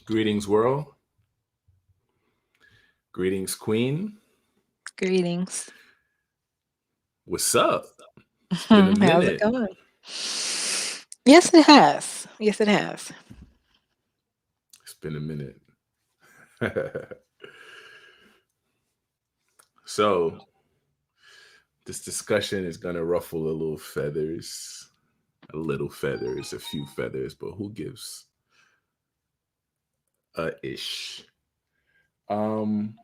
Greetings, world. Greetings, Queen. Greetings. What's up? It's been a How's it minute. going? Yes, it has. Yes, it has. It's been a minute. So, this discussion is going to ruffle a little feathers, a few feathers, but who gives a ish? Um,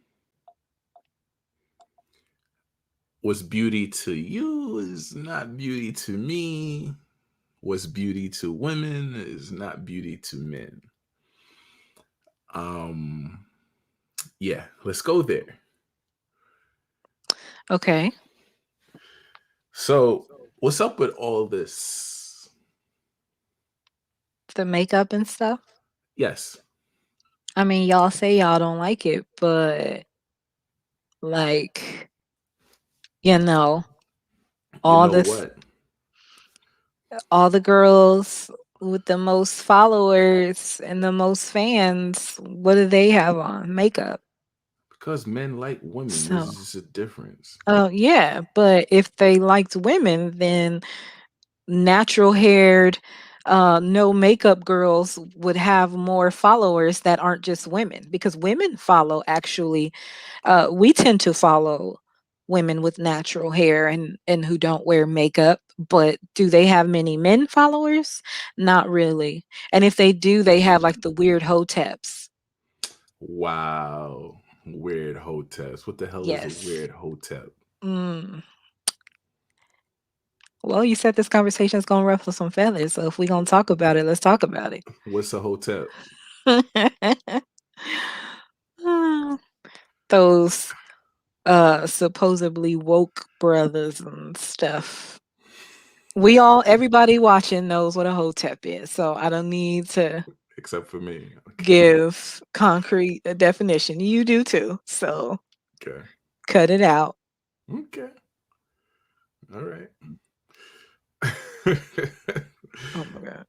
what's beauty to you is not beauty to me. What's beauty to women is not beauty to men. Um, yeah, let's go there. Okay. So, what's up with all this? The makeup and stuff. Yes, I mean, y'all say y'all don't like it, but like, you know, you all know this what? all the girls with the most followers and the most fans, what do they have on? Makeup. Because men like women, So, there's just a difference. oh yeah, but if they liked women, then natural haired, no makeup girls would have more followers that aren't just women because women follow actually. We tend to follow women with natural hair and who don't wear makeup, but do they have many men followers? Not really. And if they do, they have like the weird hoteps. Wow. Weird hoteps. What the hell is a Yes. weird hotep? Mm. Well, you said this conversation is going to ruffle some feathers, so if we're going to talk about it, let's talk about What's a hotep? it. Those supposedly woke brothers and stuff. Everybody watching knows what a hotep is, so I don't need to Except for me. Okay. give concrete a definition. You do too, so Okay. cut it out. Okay. All right. Oh my god.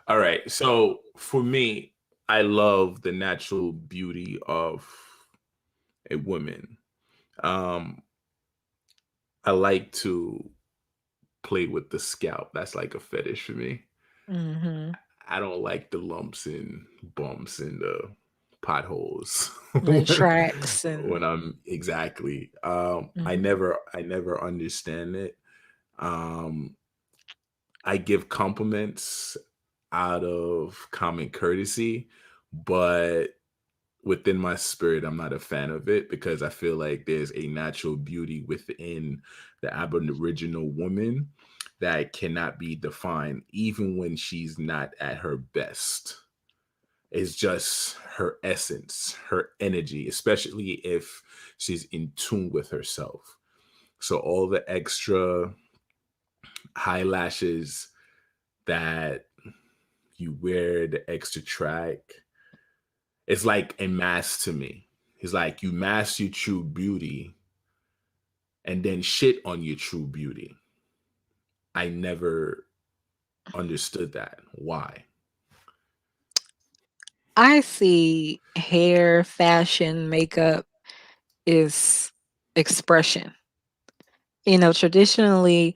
All right. So for me, I love the natural beauty of a woman. Um, I like to play with the scalp. That's like a fetish for me. Hmm. I don't like the lumps and bumps and the potholes The tracks and when I'm exactly. mhm. I never understand it. Um, I give compliments out of common courtesy, but within my spirit, I'm not a fan of it because I feel like there's a natural beauty within the Aboriginal woman that cannot be defined, even when she's not at her best. It's just her essence, her energy, especially if she's in tune with herself. So all the extra high lashes that you wear, the extra track, it's like a mask to me. It's like you mask your true beauty and then shit on your true beauty. I never understood that. Why? I see hair, fashion, makeup is expression. Traditionally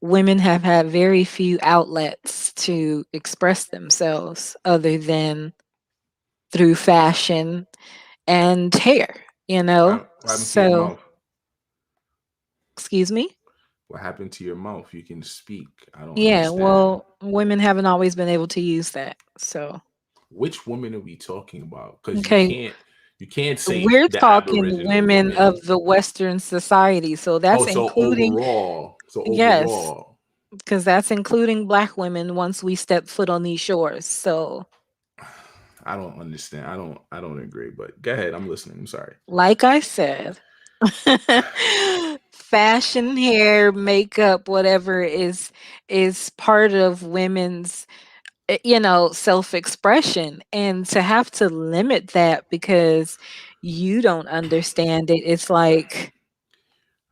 women have had very few outlets to express themselves other than through fashion and hair, you know? What happened to your So, mouth? excuse me? What happened to your mouth? You can speak. I don't Yeah, understand. well, women haven't always been able to use that. So, Which woman are we talking about? Because okay, you can't say we're the talking Aboriginal women of woman. the Western society. So Oh, that's so including, overall, yes, because that's including black women once we step foot on these shores. So, I don't understand. I don't agree. But go ahead. I'm listening. I'm sorry. like I said, fashion, hair, makeup, whatever is part of women's self-expression, and to have to limit that because you don't understand it, it's like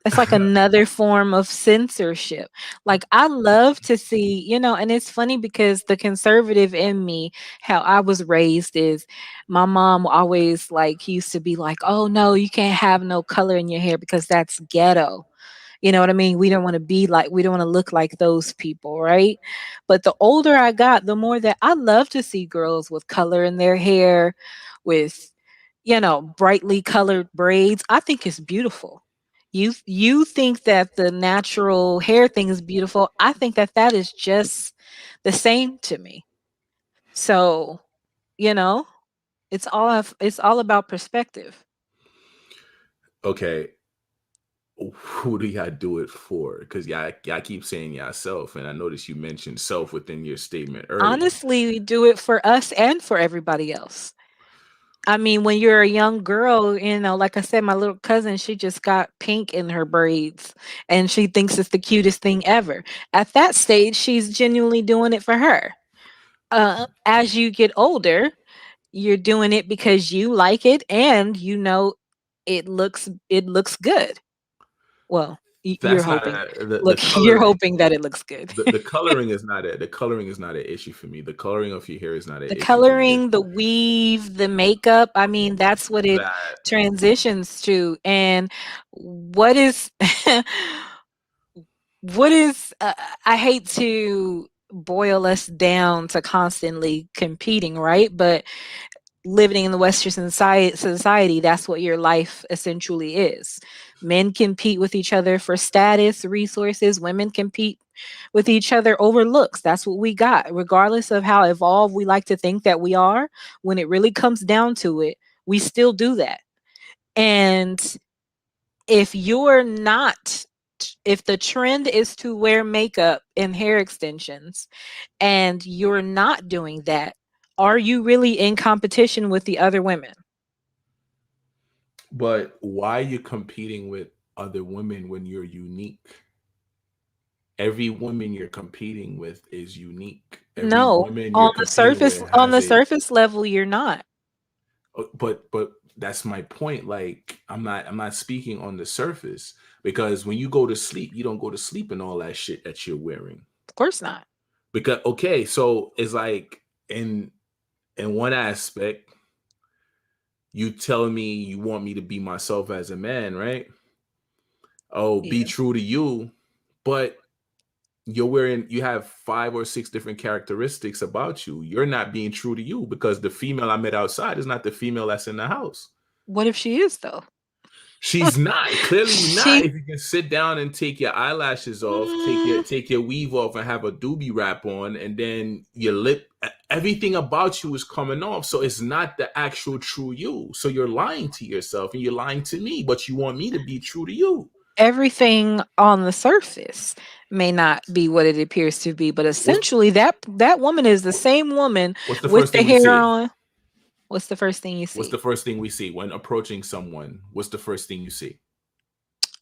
It's like another form of censorship. Like, I love to see, and it's funny because the conservative in me, how I was raised is my mom always like used to be like, "Oh no, you can't have no color in your hair because that's ghetto." You know what I mean? We don't want to look like those people, right? But the older I got, the more that I love to see girls with color in their hair, with, brightly colored braids. I think it's beautiful. You think that the natural hair thing is beautiful. I think that that is just the same to me. So, you know, it's all about perspective. Okay, who do y'all do it for? Because y'all keep saying yourself, and I noticed you mentioned self within your statement earlier. Honestly, we do it for us and for everybody else. I mean, when you're a young girl, like I said, my little cousin, she just got pink in her braids and she thinks it's the cutest thing ever. At that stage, she's genuinely doing it for her. As you get older, you're doing it because you like it and it looks good. Well, you're That's not hoping. the Look, you're coloring. hoping that it looks good. The coloring is not a the coloring is not an issue for me. The coloring of your hair is not an The issue for me. coloring, the weave, the makeup, I mean, that's what it That transitions to. And what is what is I hate to boil us down to constantly competing, right? But living in the Western society, that's what your life essentially is. Men compete with each other for status, resources. Women compete with each other over looks. That's what we got. Regardless of how evolved we like to think that we are, when it really comes down to it, we still do that. And if you're not, if the trend is to wear makeup and hair extensions and you're not doing that, are you really in competition with the other women? but why are you competing with other women when you're unique? Every woman you're competing with is unique. Every No, woman you're on the competing surface with on has the a surface level, you're not. but that's my point. Like I'm not speaking on the surface because when you go to sleep, you don't go to sleep in all that shit that you're wearing. Of course not. Because okay, so it's like in one aspect, you telling me you want me to be myself as a man, right? Oh, be Yeah. true to you, but you have 5 or 6 different characteristics about you. You're not being true to you because the female I met outside is not the female that's in the house. What if she is though? She's not, clearly not. She If you can sit down and take your eyelashes off, mm, take your weave off and have a doobie wrap on, and then your lip, everything about you is coming off. So it's not the actual true you. So you're lying to yourself and you're lying to me, but you want me to be true to you. everything on the surface may not be what it appears to be, but What's essentially that woman is the what, same woman what's the with first the thing we hair see? on. What's the first thing you What's see? the first thing we see when approaching someone? What's the first thing you see?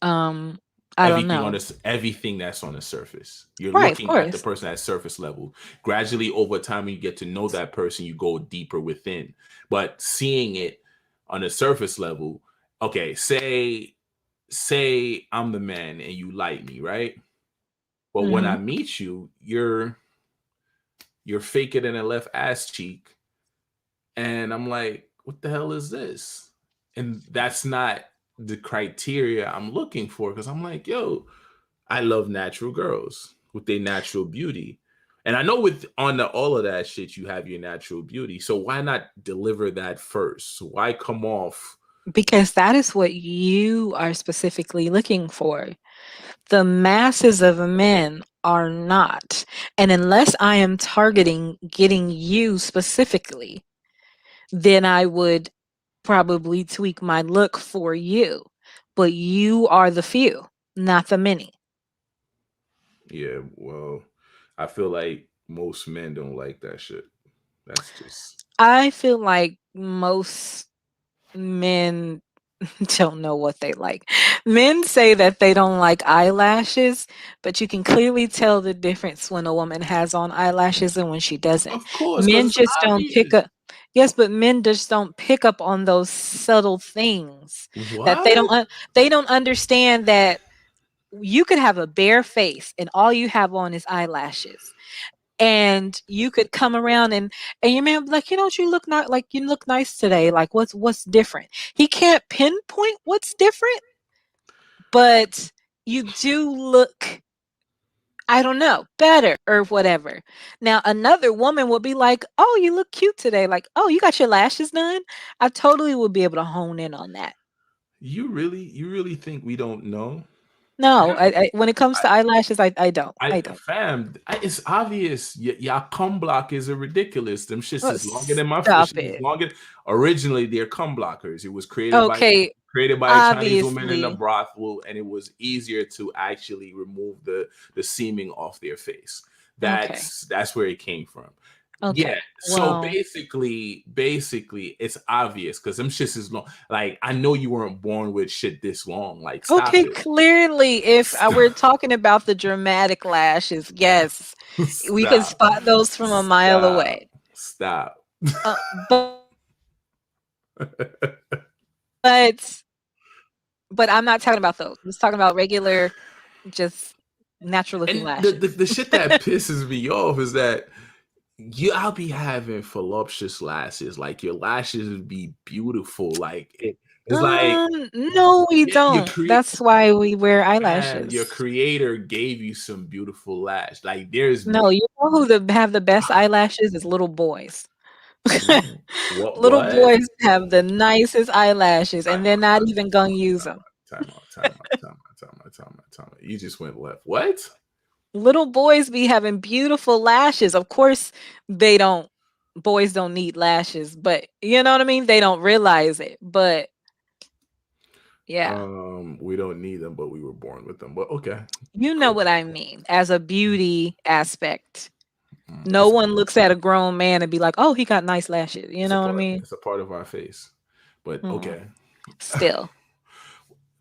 Um, I don't know. Everything that's on the surface. You're Right, of looking at the course. person at surface level. Gradually over time, when you get to know that person, you go deeper within. But seeing it on the surface level, okay, say I'm the man and you like me, right? But when I Mhm. meet you, you're faker than a left ass cheek, and I'm like, what the hell is this? And that's not the criteria I'm looking for because I'm like, yo, I love natural girls with their natural beauty. And I know with on the all of that shit, you have your natural beauty. So why not deliver that first? Why come off? Because that is what you are specifically looking for. The masses of men are not. And unless I am targeting getting you specifically, then I would probably tweak my look for you. But you are the few, not the many. Yeah, well, I feel like most men don't like that shit. That's just I feel like most men don't know what they like. Men say that they don't like eyelashes, but you can clearly tell the difference when a woman has on eyelashes and when she doesn't. of course because Men it's just don't pick obvious. up Yes, but men just don't pick up on those subtle things that What? they don't understand that you could have a bare face and all you have on is eyelashes. And you could come around and your man be like, you look not like you look nice today. Like what's different? He can't pinpoint what's different, but you do look, I don't know, better or whatever. Now another woman would be like, "Oh, you look cute today." Like, "Oh, you got your lashes done?" I totally would be able to hone in on that. You really think we don't know? No, I when it comes to eyelashes, I don't. I I don't. fam, it's obvious. Y'all cum block is a ridiculous. Them shits is longer than my Stop shit is it. longer. Originally, they're cum blockers. It was Okay, created by a Chinese woman in a obviously. brothel, and it was easier to actually remove the seaming off their face. Okay. That's where it came from. Yeah. Okay. So Well, basically, it's obvious because them shits is long. Like I know you weren't born with shit this long. Like stop okay, it. clearly, if we're Stop. talking about the dramatic lashes, yes, we can Stop. spot those from a mile Stop. away. Stop. But but I'm not talking about those. I'm just talking about regular, just natural looking And the lashes. shit that pisses me off is that I'll be having voluptuous lashes. Like your lashes would be beautiful. It's like No, we yeah, don't. That's why we wear man, your eyelashes. creator gave you some beautiful lash. Like there's No, you know who have the best eyelashes is little boys. no Little what? boys have the nicest eyelashes, Time and they're out, not time even out, gonna use them. time out, time out, time out, time out, time out, time out. You just went left. What? Little boys be having beautiful lashes. Of course, they don't boys don't need lashes, but you know what I mean? They don't realize it. But yeah, We don't need them, but we were born with them. But okay, you know cool. what I mean as a beauty aspect. No It's one looks at a grown man and be like, "Oh, he got nice lashes." You know what I mean? it's a part of our face. But Mm, okay. still.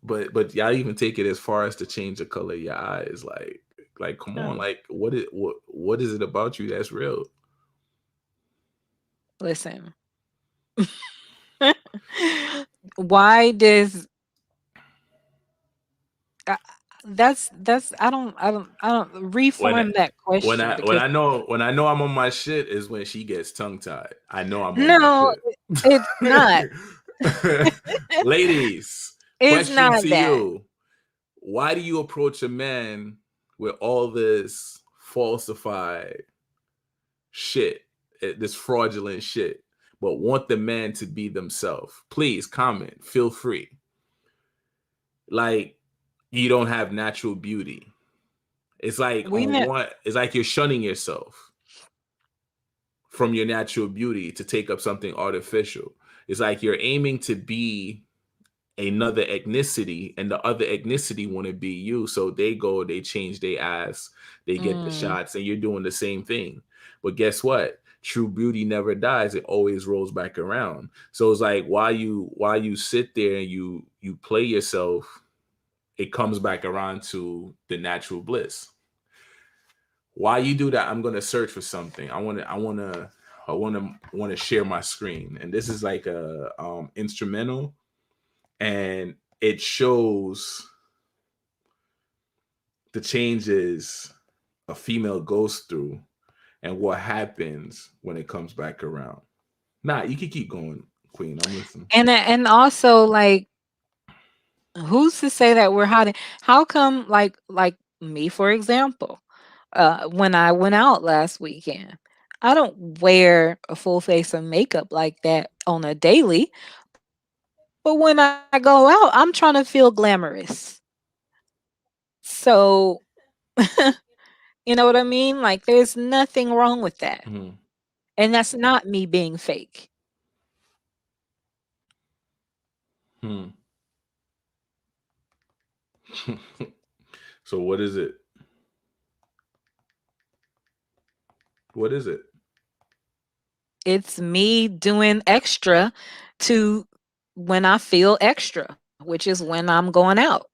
But y'all even take it as far as to change the color of your eyes. Like come on, Oh, like what is it about you that's real? listen. Why does uh, that's I don't When I reform that question when because I know I'm on my shit is when she gets tongue tied. I know I'm on my no, it's not. shit. Ladies, It's question not to that. you. Why do you approach a man with all this falsified shit, this fraudulent shit, but want the man to be themselves? Please comment. Feel free. Like you don't have natural beauty. It's like We ne it's like you're shunning yourself from your natural beauty to take up something artificial. It's like you're aiming to be another ethnicity and the other ethnicity want to be you. So they change their ass, they get the mm, shots, and you're doing the same thing. But guess what? True beauty never dies. It always rolls back around. So it's like while you sit there and you play yourself, it comes back around to the natural bliss. While you do that, I'm gonna search for something. I wanna share my screen. And this is like a instrumental, and it shows the changes a female goes through and what happens when it comes back around. Nah, you can keep going, Queen. I'm listening. and also, like, who's to say that we're hiding? How come, like me, for example, when I went out last weekend, I don't wear a full face of makeup like that on a daily, but when I go out, I'm trying to feel glamorous. So, you know what I mean? Like, there's nothing wrong with that. Mhm. And that's not me being fake. Hmm. So what is it? What is it? It's me doing extra to when I feel extra, which is when I'm going out.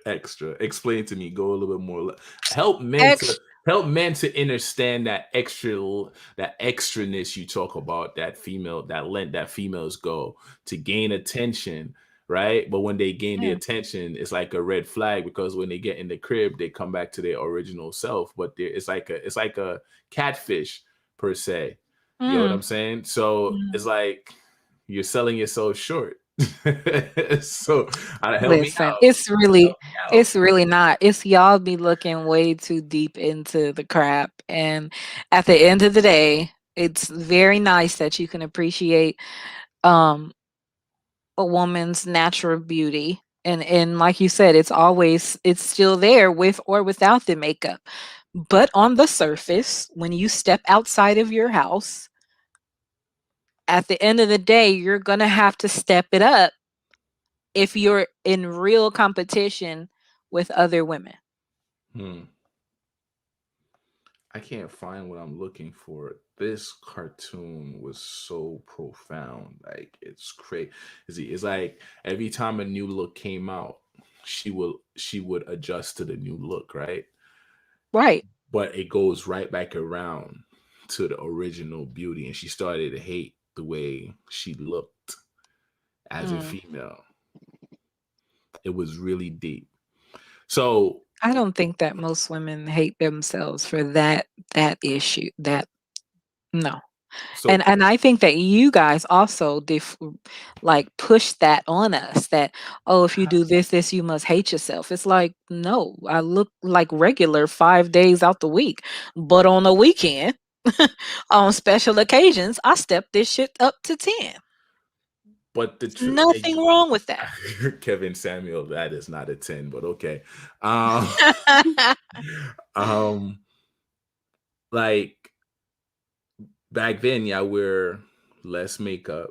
Extra. Explain to me. Go a little bit more. Help men to Ex help men to understand that extraness you talk about, that females go to gain attention. right? But when they gain the Yeah. attention, it's like a red flag because when they get in the crib, they come back to their original self. But it's like a catfish per se. You know what Mm. I'm saying? So it's Mm. like you're selling yourself short. So help me Listen, out. Help me out. it's really not. It's y'all be looking way too deep into the crap, and at the end of the day, it's very nice that you can appreciate, um, a woman's natural beauty, and like you said, it's still there with or without the makeup. But on the surface, when you step outside of your house, at the end of the day, you're gonna have to step it up if you're in real competition with other women. Hmm. I can't find what I'm looking for. This cartoon was so profound. Like it's crazy. It's like every time a new look came out, she would adjust to the new look, right? Right. But it goes right back around to the original beauty, and she started to hate the way she looked as a Mm. female. It was really deep. So I don't think that most women hate themselves for that issue. That no. so And I think that you guys also like push that on us that, oh, if you do this, you must hate yourself. It's like, no, I look like regular 5 days out the week. But on the weekend, on special occasions, I step this shit up to 10. but the There's truth, nothing wrong with that. Kevin Samuel, that is not a 10, but okay. Um, um, like back then, yeah, wear less makeup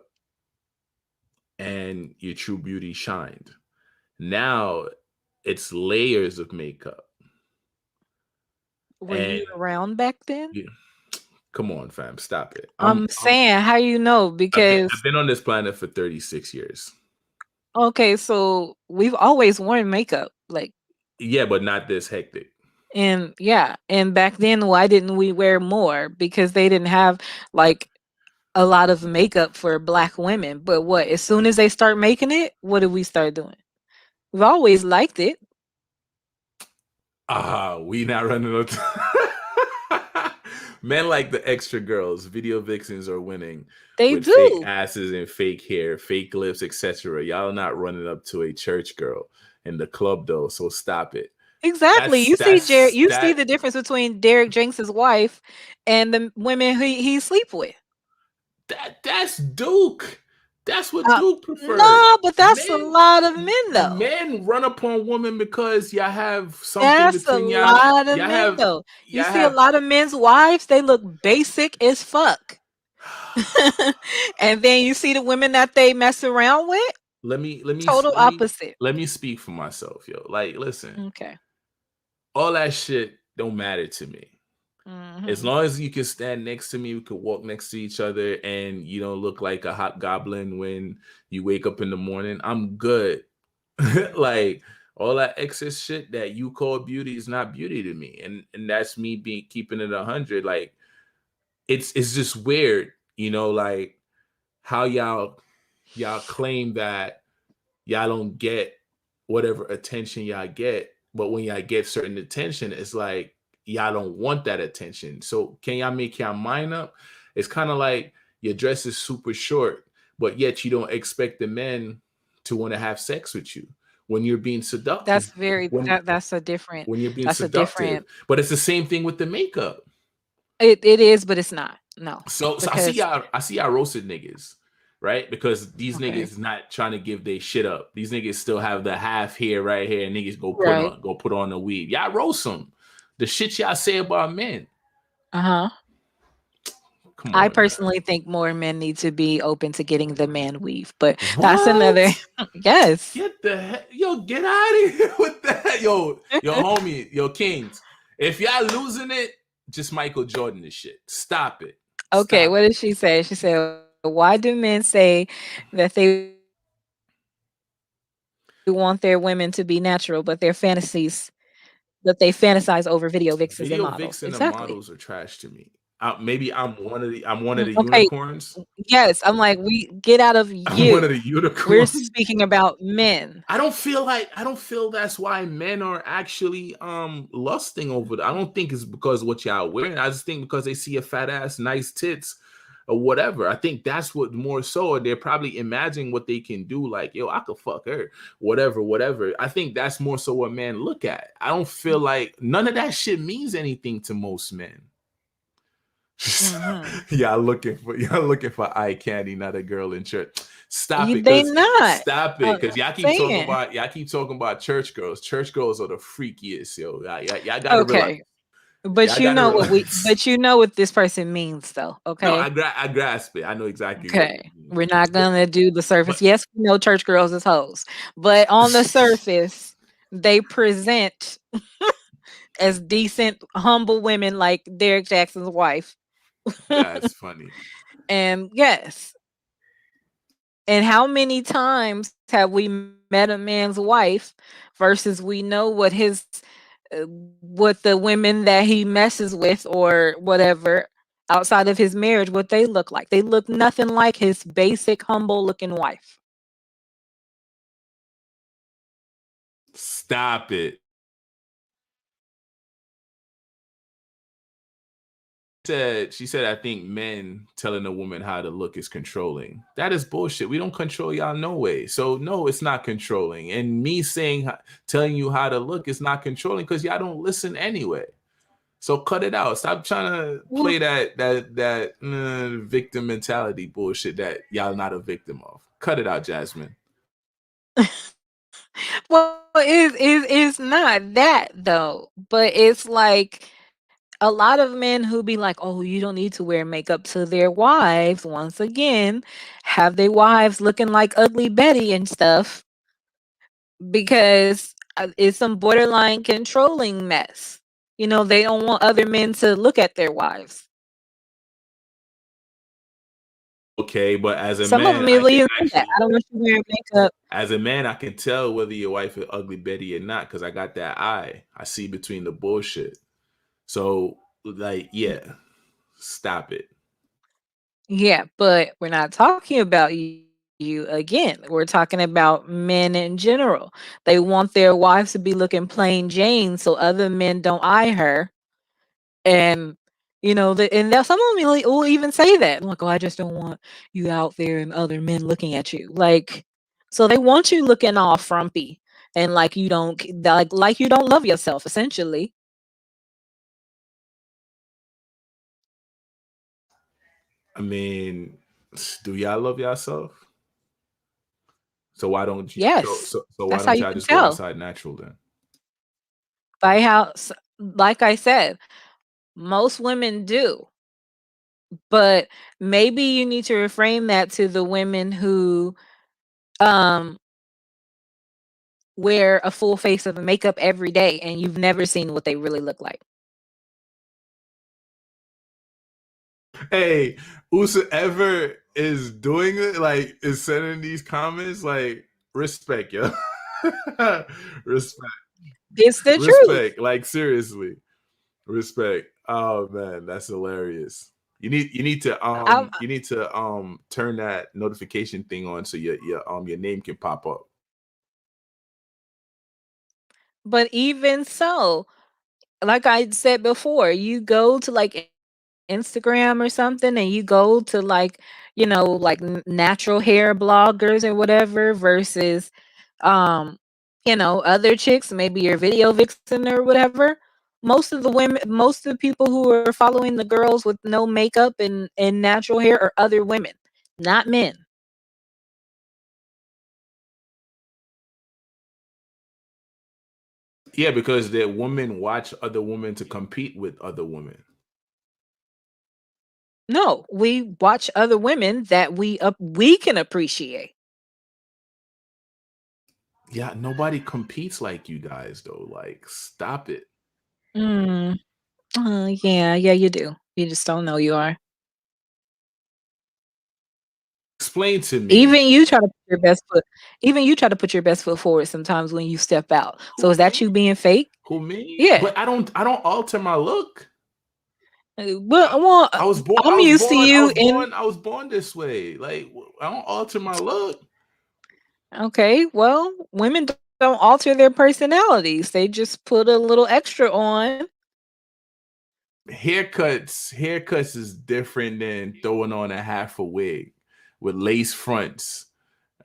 and your true beauty shined. Now it's layers of makeup. Were And you around back then? you, come on, fam, stop it. I'm saying, how you know? I've Because been on this planet for 36 years. okay, so we've always worn makeup, like, Yeah, but not this hectic. and yeah, and back then, why didn't we wear more? Because they didn't have like a lot of makeup for black women. But what? As soon as they start making it, what do we start doing? We've always liked it. We not running out. Men like the extra girls. Video vixens are winning They with fake do. asses and fake hair, fake lips, etc. Y'all not running up to a church girl in the club though, so stop it. Exactly. You see That the difference between Derek Jenks' wife and the women he sleep with. that's Duke. That's what Uh, Duke preferred. no, but that's a Men lot of men though. men run upon women because y'all have something That's a between y'all. lot of Y'all men have though. You y'all see a have lot of men's wives, they look basic as fuck. And then you see the women that they mess around with, let me total let me opposite. let me speak for myself, yo. Like, listen, Okay. all that shit don't matter to me. As Mhm. long as you can stand next to me, we could walk next to each other, and you don't look like a hot goblin when you wake up in the morning, I'm good. Like all that excess shit that you call beauty is not beauty to me, and that's me being keeping it 100. Like it's just weird, like how y'all claim that y'all don't get whatever attention y'all get, but when y'all get certain attention, it's like y'all don't want that attention. So can y'all make y'all mind up? It's kind of like your dress is super short, but yet you don't expect the men to want to have sex with you when you're being seductive. That's very When when you're being that's a seductive, different but it's the same thing with the makeup. it is, but it's not. No. So Because I see y'all roasted niggas, right? Because these okay. niggas not trying to give their shit up. These niggas still have the half hair right here, and niggas Right. go put on the weave. Y'all roast them. The shit y'all say about men. Uh-huh. Come I on, man. personally think more men need to be open to getting the man weave, but that's another What? yes. Get the heck, yo, get out of here with that, yo, homie, yo, Kings. If y'all losing it, just Michael Jordan this shit. Stop it. Okay, Stop what it. did she say? She said, "Why do men say that they want their women to be natural, but they fantasize over video vixens and Video models?" vixen and Exactly. models are trash to me. maybe I'm one of the Okay, unicorns. yes, I'm like, we get out of I'm one of you. the We're unicorns. speaking about men. I don't feel that's why men are actually lusting over I don't think it's because what y'all wearing. I just think because they see a fat ass, nice tits, or whatever. I think that's what more so, or they're probably imagining what they can do, like, yo, I could fuck her, whatever, whatever. I think that's more so what men look at. I don't feel like none of that shit means anything to most men. Mhm. Y'all looking for eye candy, not a girl in church. Stop You it, they cause not. stop it, cause Saying. y'all keep talking about church girls. Church girls are the freakiest, yo. Y'all gotta relax. Okay. Y'all gotta relax. But you know what this person means though, No, okay? I grasp it. I know exactly what you Okay. mean. We're not gonna do the But surface. Yes, we know church girls is hoes, but on the surface, they present as decent, humble women like Derek Jackson's wife. that's funny. And yes, and how many times have we met a man's wife versus we know what the women that he messes with or whatever outside of his marriage, what they look like. They look nothing like his basic, humble looking wife. Stop it. She said, I think men telling a woman how to look is controlling. That is bullshit. We don't control y'all no way. So no, it's not controlling. And me saying telling you how to look is not controlling because y'all don't listen anyway. So cut it out. Stop trying to Well, play that victim mentality bullshit that y'all not a victim of. Cut it out, Jasmine. well, it's not that though, but it's like a lot of men who be like, "Oh, you don't need to wear makeup," to their wives, once again, have their wives looking like Ugly Betty and stuff because it's some borderline controlling mess. You know, they don't want other men to look at their wives. Okay, but as a Some of man, them I even can say that. actually I don't want you wearing makeup. as a man, I can tell whether your wife is ugly Betty or not because I got that eye. I see between the bullshit. So, like, yeah, stop it. Yeah, but we're not talking about you again. We're talking about men in general. They want their wives to be looking plain Jane so other men don't eye her. And some of them will even say that. Like, oh, I just don't want you out there and other men looking at you. Like, so they want you looking all frumpy and like you don't love yourself, essentially. I mean, do y'all love yourself? So why don't you? Yes. So why That's how don't you y'all can just go tell. outside natural then? By like I said, most women do. But maybe you need to reframe that to the women who um wear a full face of makeup every day and you've never seen what they really look like. Hey, whosoever is doing it, like, is sending these comments, like, respect, yo. Respect, It's the truth. respect. Like, seriously, respect. Oh man, that's hilarious. I, You need to turn that notification thing on so your name can pop up. but even so, like I said before, you go to like Instagram or something and you go to natural hair bloggers or whatever versus um other chicks, maybe your video vixen or whatever. Most of the people who are following the girls with no makeup and natural hair are other women, not men. Yeah, because the women watch other women to compete with other women. No, we watch other women that we can appreciate. Yeah, nobody competes like you guys though. Like, stop it. Mm, yeah, you do. You just don't know you are. Explain to me. Even you try to put your best foot even you try to put your best foot forward sometimes when you step out. So Who is that me? you being fake? Who me? Yeah. But I don't alter my look. I, I was born. I I'm was used to born. I you was in born. I was born this way. Like I don't alter my look. okay, well, women don't alter their personalities. They just put a little extra on. Haircuts is different than throwing on a half a wig with lace fronts.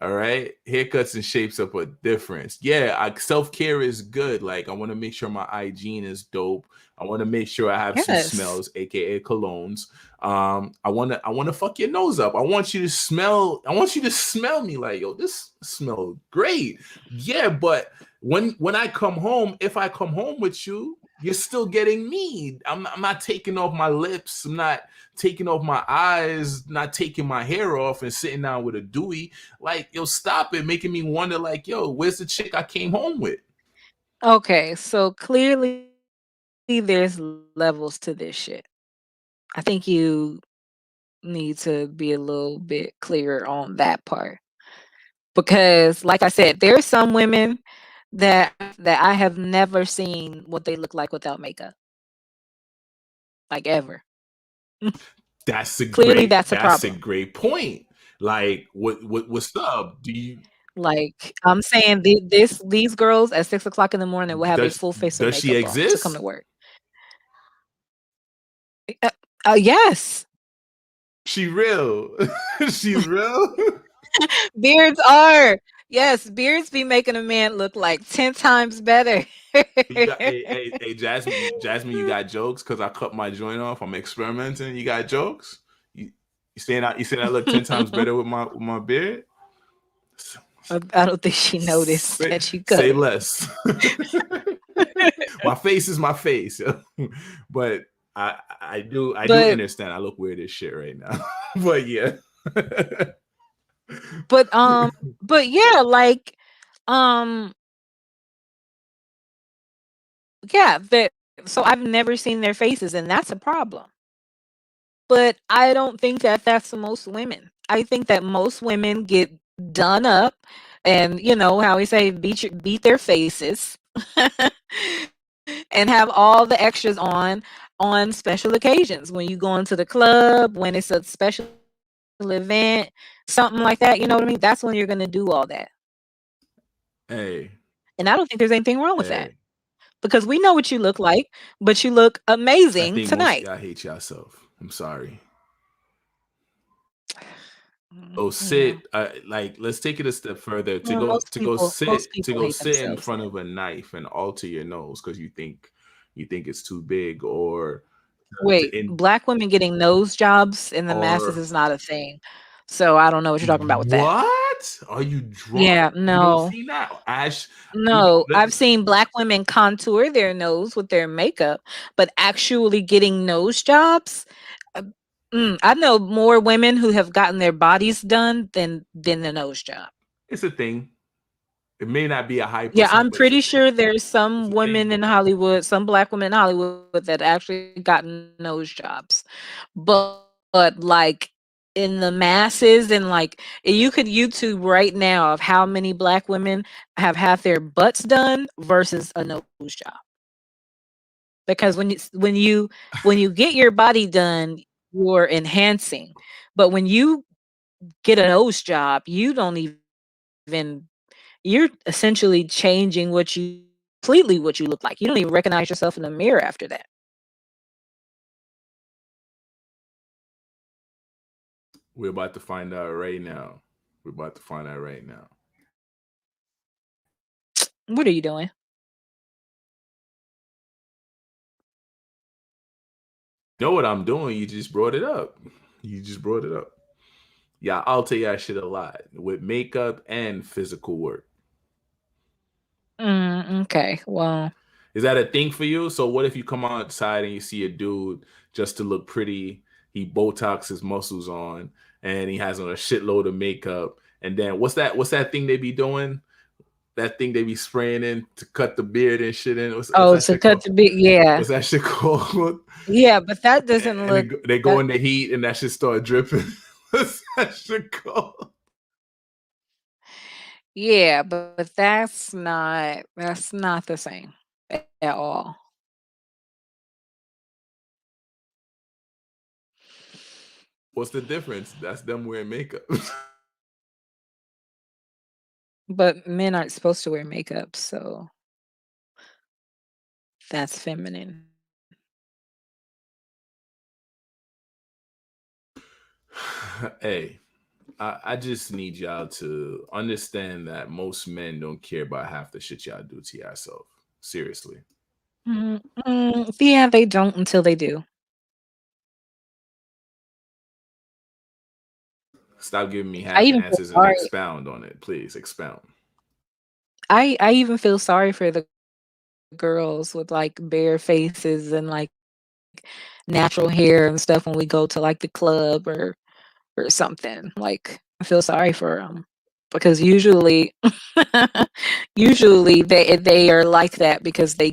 All right, haircuts and shapes up a difference. Yeah, self care is good. Like I want to make sure my hygiene is dope. I want to make sure I have some Yes. smells, aka colognes. I want to fuck your nose up. I want you to smell. I want you to smell me like, yo, this smells great. Yeah, but when I come home, if I come home with you, you're still getting me. I'm not taking off my lips. I'm not taking off my eyes. Not taking my hair off and sitting down with a dewy. Like, yo, stop it, making me wonder, like, yo, where's the chick I came home with? Okay, so clearly there's levels to this shit. I think you need to be a little bit clearer on that part. Because like I said, there's some women that I have never seen what they look like without makeup, like ever. That's a Clearly great, that's a that's a problem. great point. Like, what's up? Do you Like I'm saying these girls at 6 o'clock in the morning will have a does full face of does she makeup on to come exist? to work. Uh, yes. She real. She's real. Beards are. Yes, beards be making a man look like 10 times better. You got hey Jasmine, you got jokes because I cut my joint off. I'm experimenting. You got jokes? You you saying I look 10 times better with my beard? I don't think she noticed Say, that you cut say it. less. My face is my face, but I do But understand. I look weird as shit right now, but yeah. but um but yeah, like um yeah, that so I've never seen their faces and that's a problem. But I don't think that that's most women. I think that most women get done up and you know how we say beat their faces and have all the extras on special occasions when you go into the club, when it's a special event, something like that, you know what I mean? That's when you're going to do all that. Hey, And I don't think there's anything wrong with that hey. because we know what you look like, but you look I amazing think most of tonight. y'all hate yourself. I'm sorry. Oh, You know. like let's take it a step further. To Well, go most to go people most sit to people go hate sit in themselves. front of a knife and alter your nose because you think it's too big, or to Wait, in black women getting nose jobs in the masses or is not a thing. So I don't know what you're talking about with that. what? Are you drunk? Yeah, You don't no. see that? Ash, No, I've seen black women contour their nose with their makeup, but actually getting nose jobs, uh, I know more women who have gotten their bodies done than the nose job. it's a thing. It may not be a high Yeah, percent, I'm but it's a pretty thing. sure there's It's some a thing, women in bro. Hollywood, some black women in Hollywood that actually gotten nose jobs. But like in the masses and like you could YouTube right now of how many black women have had their butts done versus a nose job. Because when you get your body done, you're enhancing. But when you get a nose job, you don't even you're essentially changing completely what you look like. You don't even recognize yourself in the mirror after that. We're about to find out right now. We're about to find out right now. What are you doing? Know what I'm doing? You just brought it up. You just brought it up. Yeah, I'll tell you that shit a lot with makeup and physical work. Okay. Well, Is that a thing for you? So what if you come outside and you see a dude just to look pretty, he Botox his muscles on, and he has on a shitload of makeup, and then what's that thing they be doing? That thing they be spraying in to cut the beard and shit in. What's oh, that to shit cut called? the big yeah. What's that shit called? Yeah, but that doesn't And look they go that in the heat and that shit start dripping. What's that shit called? yeah, but that's not the same at all. What's the difference? That's them wearing makeup. But men aren't supposed to wear makeup, so that's feminine. Hey, I just need y'all to understand that most men don't care about half the shit y'all do to yourself. Seriously. Yeah, they don't until they do. Stop giving me I half even feel answers and sorry. expound on it. Please expound. I even feel sorry for the girls with, like, bare faces and, like, natural hair and stuff when we go to, like, the club or something. Like, I feel sorry for them because usually usually they are like that because they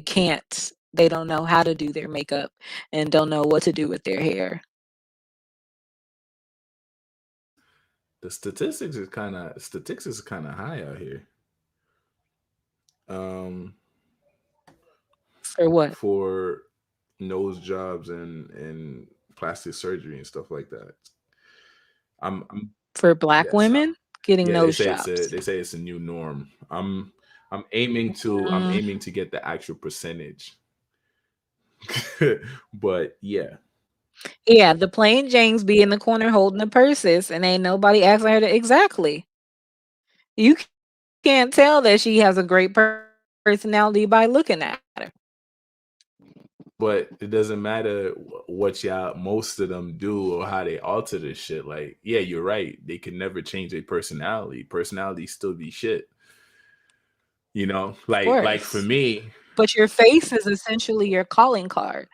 don't know how to do their makeup and don't know what to do with their hair. The statistics is kind of high out here. Um, For what? for nose jobs and plastic surgery and stuff like that. I'm For black yes, women getting yeah. nose jobs. They say it's a new norm. I'm Mm, aiming to get the actual percentage, but yeah. yeah, the plain Janes be in the corner holding the purses and ain't nobody asking her to exactly. You can't tell that she has a great personality by looking at her. But it doesn't matter what y'all most of them do or how they alter this shit. Like, yeah, you're right. They can never change their personality. Personality still be shit. You know, Of like for course. me, But your face is essentially your calling card.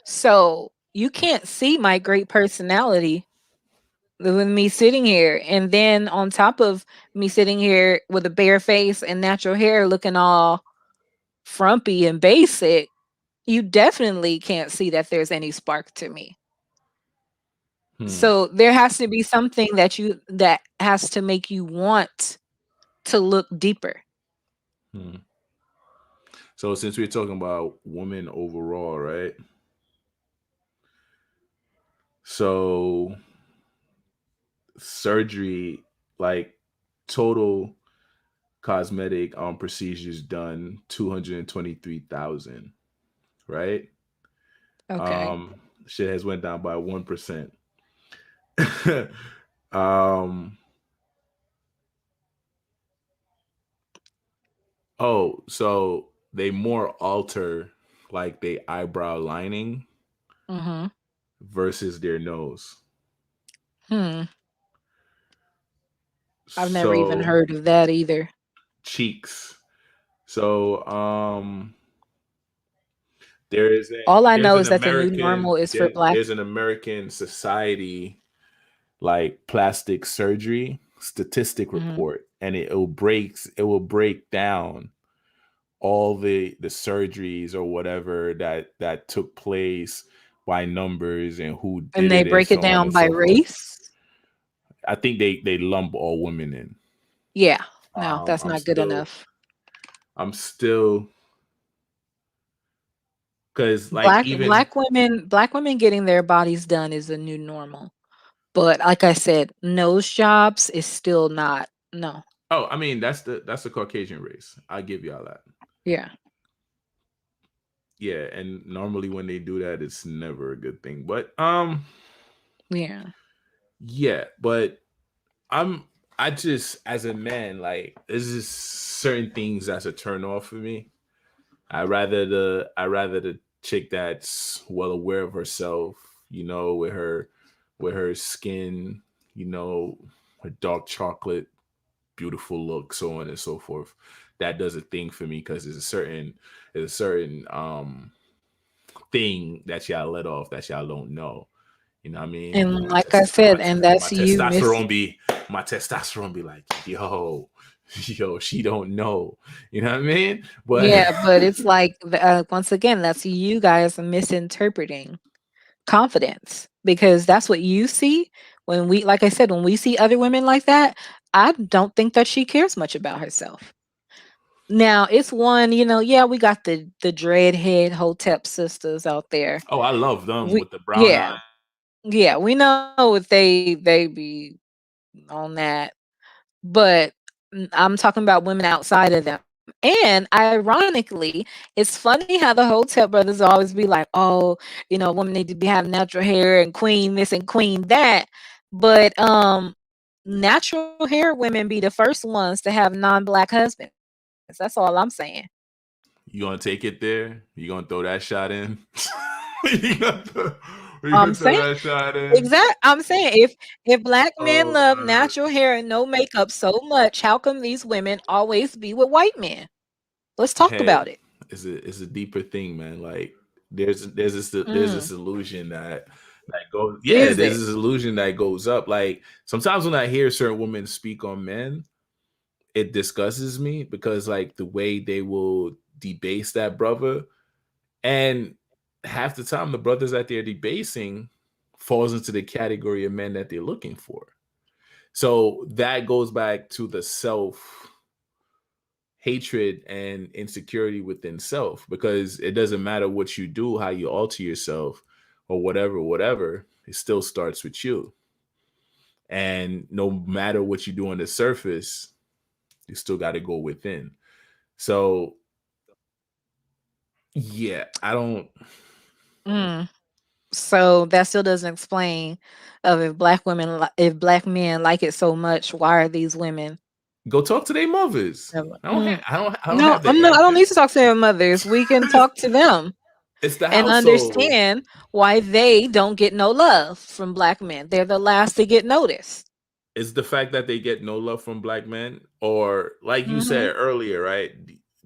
So you can't see my great personality with me sitting here. And then on top of me sitting here with a bare face and natural hair looking all frumpy and basic, you definitely can't see that there's any spark to me. hmm, So there has to be something that has to make you want to look deeper. hmm. So since we're talking about women overall, right? So surgery, like total cosmetic procedures done 223,000, right? Okay. Shit has went down by 1%. um oh, so they more alter like they eyebrow lining Mhm. versus their nose. Hmm. I've never even So heard of that either. cheeks. So All I know is that the new normal is for black. There's an American society like plastic surgery statistic Mhm. report, and it will break down all the surgeries or whatever that took place by numbers and who And did they it and break it so on down and by so forth. race? I think they lump all women in. Yeah. No, Um, that's I'm not good still enough. I'm still because like even Black women getting their bodies done is a new normal. But like I said, nose jobs is still not no. oh, I mean that's the Caucasian race. I give y'all that. Yeah. Yeah, and normally when they do that, it's never a good thing. But Yeah. yeah, but I'm I just as a man, like there's just certain things that's a turn off for me. I rather the chick that's well aware of herself, you know, with her skin, you know, her dark chocolate, beautiful look, so on and so forth. That does a thing for me because there's a certain thing that y'all let off that y'all don't know. You know what I mean? And like I said, and that's you miss My testosterone be like, yo, yo, she don't know. You know what I mean? But yeah, but it's like once again, that's you guys misinterpreting confidence because that's what you see when we like I said, when we see other women like that, I don't think that she cares much about herself. Now, it's one, yeah, we got the dreadhead hotep sisters out there. oh, I love them We with the brown yeah, eyes. Yeah, we know what they be on that, but I'm talking about women outside of them. And ironically, it's funny how the Hotel brothers always be like, "Oh, women need to be having natural hair and queen this and queen that." But natural hair women be the first ones to have non-black husbands. That's all I'm saying. You gonna take it there? You gonna throw that shot in? you gonna throw, you I'm gonna throw saying that shot in? I'm saying if black men Oh love man. natural hair and no makeup so much, how come these women always be with white men? Let's talk Hey, about it. it's a deeper thing, man. Like there's Mm, this illusion that goes, yeah, is there's it? this illusion that goes up. Like sometimes when I hear certain women speak on men, it disgusts me because like the way they will debase that brother, and half the time the brothers that they're debasing falls into the category of men that they're looking for. So that goes back to the self hatred and insecurity within self, because it doesn't matter what you do, how you alter yourself or whatever, it still starts with you. And no matter what you do on the surface, you still got to go within. So yeah, I don't. Mm. So that still doesn't explain of if black men like it so much, why are these women Go talk to their mothers. never- I don't have Mm. I don't No, have the I don't answer. need to talk to their mothers. We can it's, talk to them it's the and household. understand why they don't get no love from black men. They're the last to get noticed. Is the fact that they get no love from black men, or like you Mhm. said earlier, right?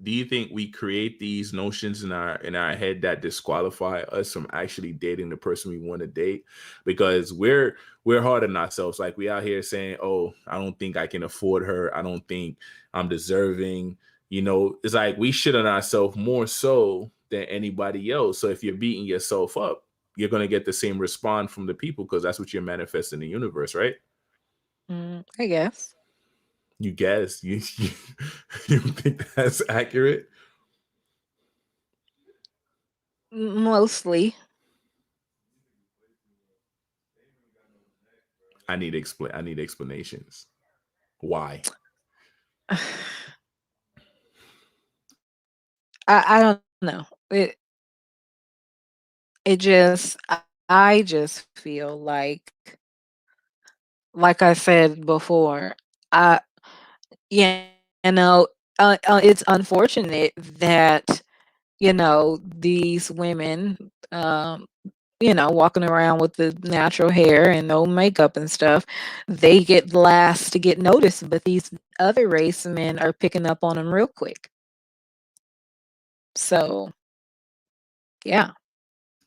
Do you think we create these notions in our head that disqualify us from actually dating the person we want to date? Because we're hard on ourselves. Like we out here saying, "Oh, I don't think I can afford her. I don't think I'm deserving." It's like we shit on ourselves more so than anybody else. So if you're beating yourself up, you're gonna get the same response from the people because that's what you're manifesting in the universe, right? I guess. You guess you think that's accurate? Mostly. I need explanations. Why? I don't know. It just I just feel like I said before, I it's unfortunate that these women, walking around with the natural hair and no makeup and stuff, they get last to get noticed, but these other race men are picking up on them real quick. So yeah.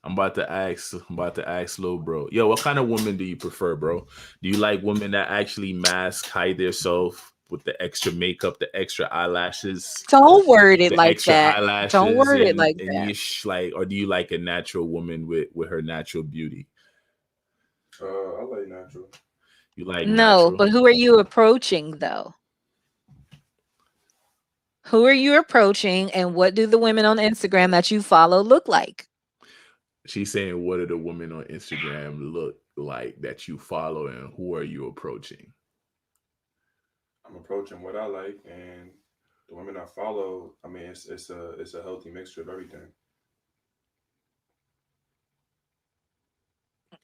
I'm about to ask little bro. Yo, what kind of women do you prefer, bro? Do you like women that actually mask, hide their self with the extra makeup, the extra eyelashes, Don't word it the like extra that. Don't eyelashes word it like and that. yish, like, or do you like a natural woman with her natural beauty? I like natural. You like No, natural? but who are you approaching though? Who are you approaching and what do the women on Instagram that you follow look like? She's saying, what do the women on Instagram look like that you follow, and who are you approaching? I'm approaching what I like, and the women I follow. I mean, it's a healthy mixture of everything.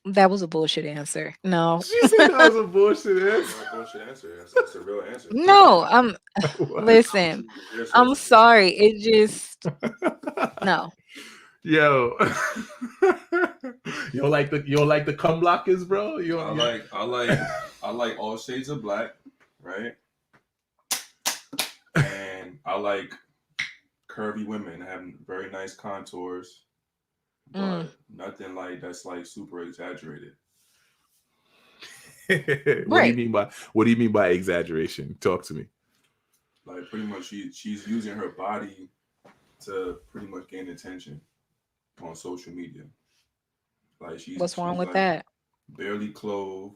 That was a bullshit answer. No. She said that was a bullshit It's answer. not a bullshit answer. It's a real answer. No, What? listen. Your I'm sources. sorry. It just no. Yo, you don't like the cum blockers, bro. You I don't, you... like I like I like all shades of black, right? And I like curvy women that have very nice contours, Mm, but nothing like that's like super exaggerated. right. what do you mean by exaggeration? Talk to me. Like pretty much she's using her body to pretty much gain attention on social media. Like What's wrong she's with like that? barely clothed.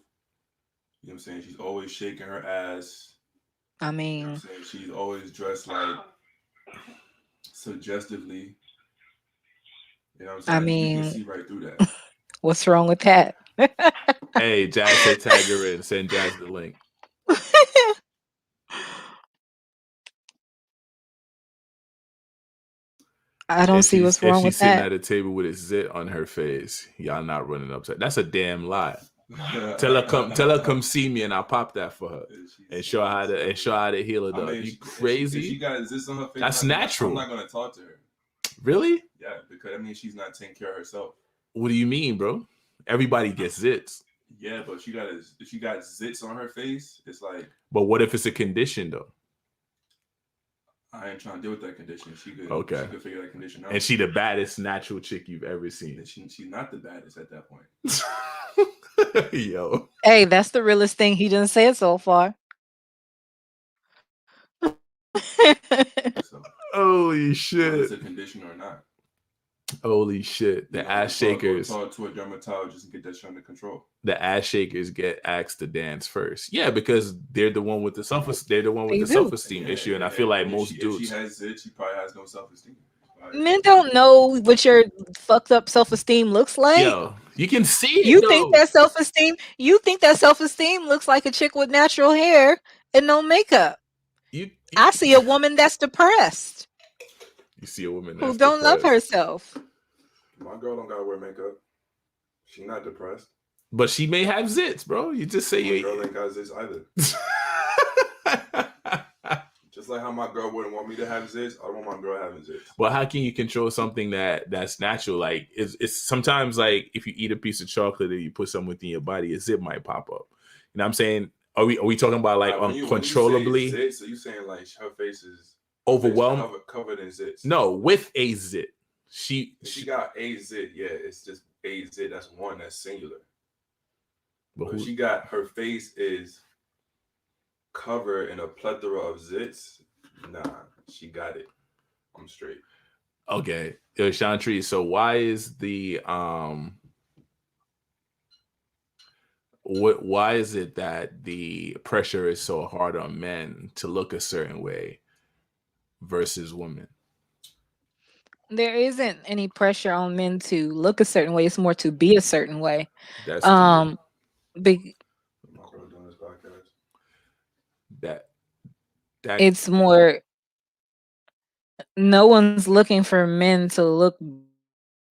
You know what I'm saying? She's always shaking her ass. I You know mean, what I'm saying? She's always dressed like suggestively. You know what I'm I saying? You can mean, see right through that. what's wrong with that? Hey, Jazz said tag her in. Send Jazz the link. I don't And see she's what's wrong with sitting that. at a table with a zit on her face. Y'all not running upside. That's a damn lie. Tell her come see me and I'll pop that for her and show her how to heal it I up. mean, You if she crazy? got this on her face, That's I'm natural. not gonna talk to her. Really? Yeah, because I mean she's not taking care of herself. What do you mean, bro? Everybody gets zits. Yeah, but she got zits on her face. It's like, But what if it's a condition though? I ain't trying to deal with that condition. She Okay. could figure that condition out. And she the baddest natural chick you've ever seen. She's not the baddest at that point. Yo. Hey, that's the realest thing he done said so far. So Holy whether shit. it's a condition or not. Holy shit. The ass shakers. Go talk to a dermatologist and get that shit under control. The ass shakers get asked to dance first. Yeah, because they're the one with the They do. self-esteem issue. And I feel like most if dudes. she has it, she probably has no self-esteem. Men don't know what your fucked up self-esteem looks like. Yo, you can see it You though. think that self-esteem looks like a chick with natural hair and no makeup. I see a woman that's depressed. You see a woman who that's don't love depressed. herself. My girl don't gotta wear makeup. She's not depressed. But she may have zits, bro. You just say my girl ain't got zits either. Just like how my girl wouldn't want me to have zits, I don't want my girl having zits. But how can you control something that's natural? Like it's sometimes like if you eat a piece of chocolate and you put something within your body, a zit might pop up. You know what I'm saying? Are we talking about like uncontrollably? When you say zits, so you saying like her face is overwhelmed, covered in zits? No, with a zit. She got a zit. Yeah, it's just a zit. That's one. That's singular. But she got her face is covered in a plethora of zits. Nah, she got it. I'm straight. Okay, yo, Chantry. So why is why is it that the pressure is so hard on men to look a certain way versus women? There isn't any pressure on men to look a certain way. It's more to be a certain way. That's Be, that it's more. No one's looking for men to look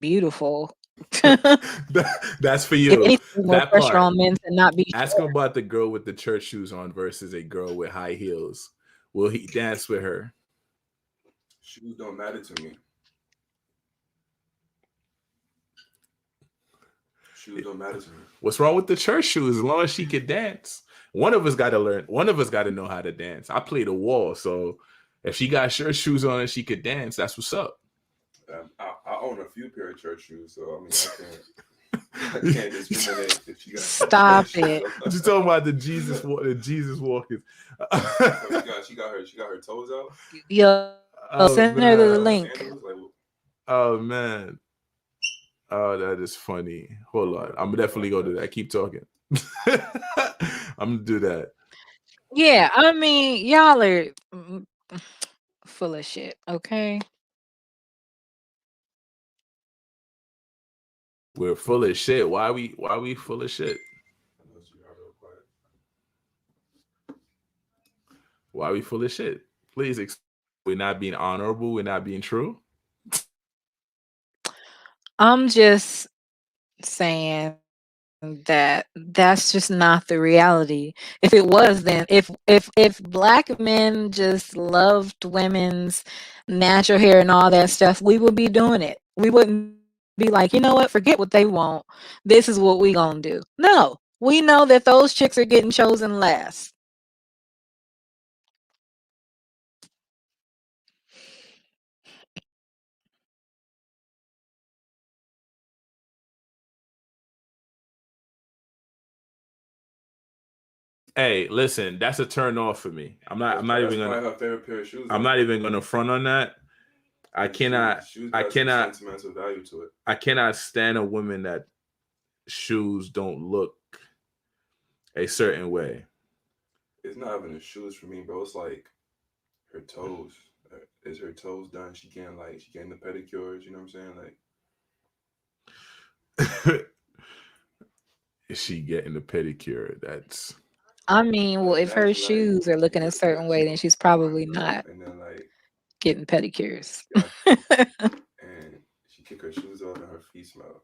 beautiful. That's for you. If anything, more that pressure part. on men to not be. Ask him about the girl with the church shoes on versus a girl with high heels. Will he dance with her? Shoes don't matter to me. Shoes don't matter to me. What's wrong with the church shoes? As long as she could dance. One of us got to learn. One of us got to know how to dance. I play the wall, so if she got church shoes on and she could dance, that's what's up. I own a few pair of church shoes, so I mean I can't discriminate if she got. Stop it. What you talking about? The Jesus walkers. She got her toes out. Yo, send her the link. Oh man. Oh, that is funny. Hold on. I'm definitely gonna do that. Keep talking. I'm gonna do that. Yeah, I mean, y'all are full of shit, okay? We're full of shit. Why we full of shit? Why are we full of shit? Please we're not being honorable, we're not being true. I'm just saying that that's just not the reality. If it was, then if black men just loved women's natural hair and all that stuff, we would be doing it. We wouldn't be like, you know what, forget what they want. This is what we gonna do. No, we know that those chicks are getting chosen last. Hey, listen, that's a turn off for me. I'm not even gonna. Her favorite pair of shoes. I'm not even gonna front on that. I cannot. Sentimental value to it. I cannot stand a woman that shoes don't look a certain way. It's not even the shoes for me, bro. It's like her toes. Is her toes done? She getting the pedicures. You know what I'm saying? Like, Is she getting a pedicure? That's I mean, well, if her Imagine like shoes are looking a you certain got way, you then she's wind probably up not and then like getting pedicures. got and she kick her shoes off and her feet smell.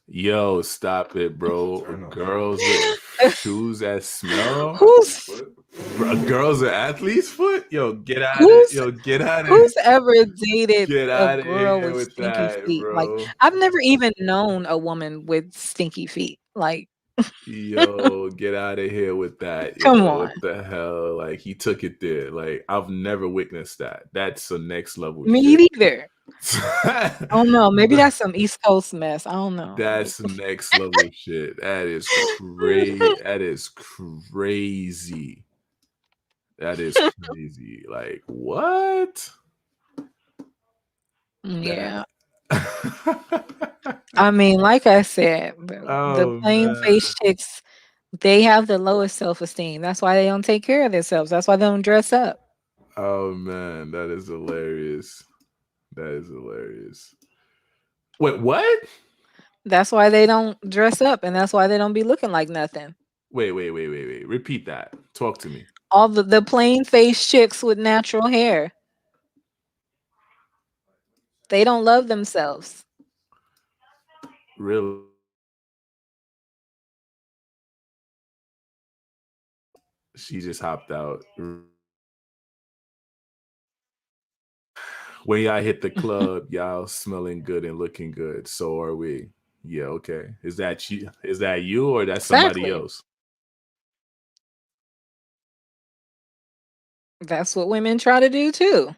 yo, stop it, It's a bro. turn off. Girls with shoes that smell. Athlete's Who's foot. Girls with athlete's foot. Yo, get out of who's yo, get out of who's ever dated get a out of girl here with with stinky that, feet? Like, bro. I've never even known a woman with stinky feet. Like, Yo, get out of here with that. come Yo, on. what the hell? Like he took it there. Like I've never witnessed that. That's some next level Me shit. neither. I don't know. Maybe that's some East Coast mess. I don't know. Like, That's next level shit. That is crazy. That is crazy. That is crazy. Like what? That. yeah. I mean, like I said, the Oh plain man. face chicks, they have the lowest self esteem. That's why they don't take care of themselves. That's why they don't dress up. Oh man, that is hilarious. That is hilarious. Wait, what? That's why they don't dress up, and that's why they don't be looking like nothing. Wait. Repeat that. Talk to me. All the plain face chicks with natural hair, they don't love themselves. Really? She just hopped out. When y'all hit the club, y'all smelling good and looking good. So are we. Yeah, okay. Is that you? Is that you or that's somebody Exactly. else? That's what women try to do too.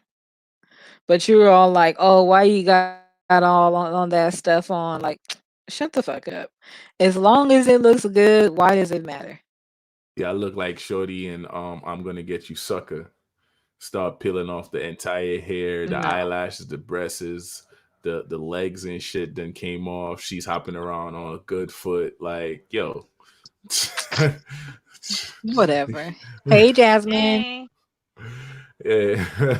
But you're all like, "Oh, why you got all on that stuff on?" Like, shut the fuck up. As long as it looks good, why does it matter? Yeah, I look like Shorty and I'm gonna get you sucker. Start peeling off the entire hair, the No. eyelashes, the breasts, the legs and shit then came off. She's hopping around on a good foot. Like, yo. Whatever. Hey, Jasmine. Hey. Yeah.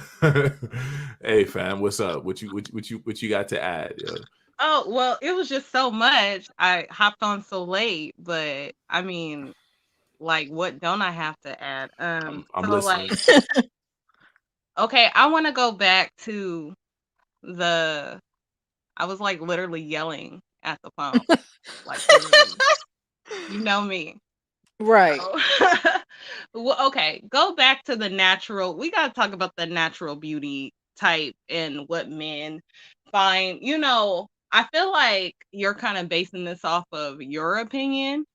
Hey fam, what's up? What you got to add? Yo? Oh, well, it was just so much. I hopped on so late, but I mean, like, what don't I have to add? I'm So listening. like, okay, I want to go back to the. I was like literally yelling at the phone, like literally. You know me. Right. So, well, okay, go back to the natural. We got to talk about the natural beauty type and what men find. I feel like you're kind of basing this off of your opinion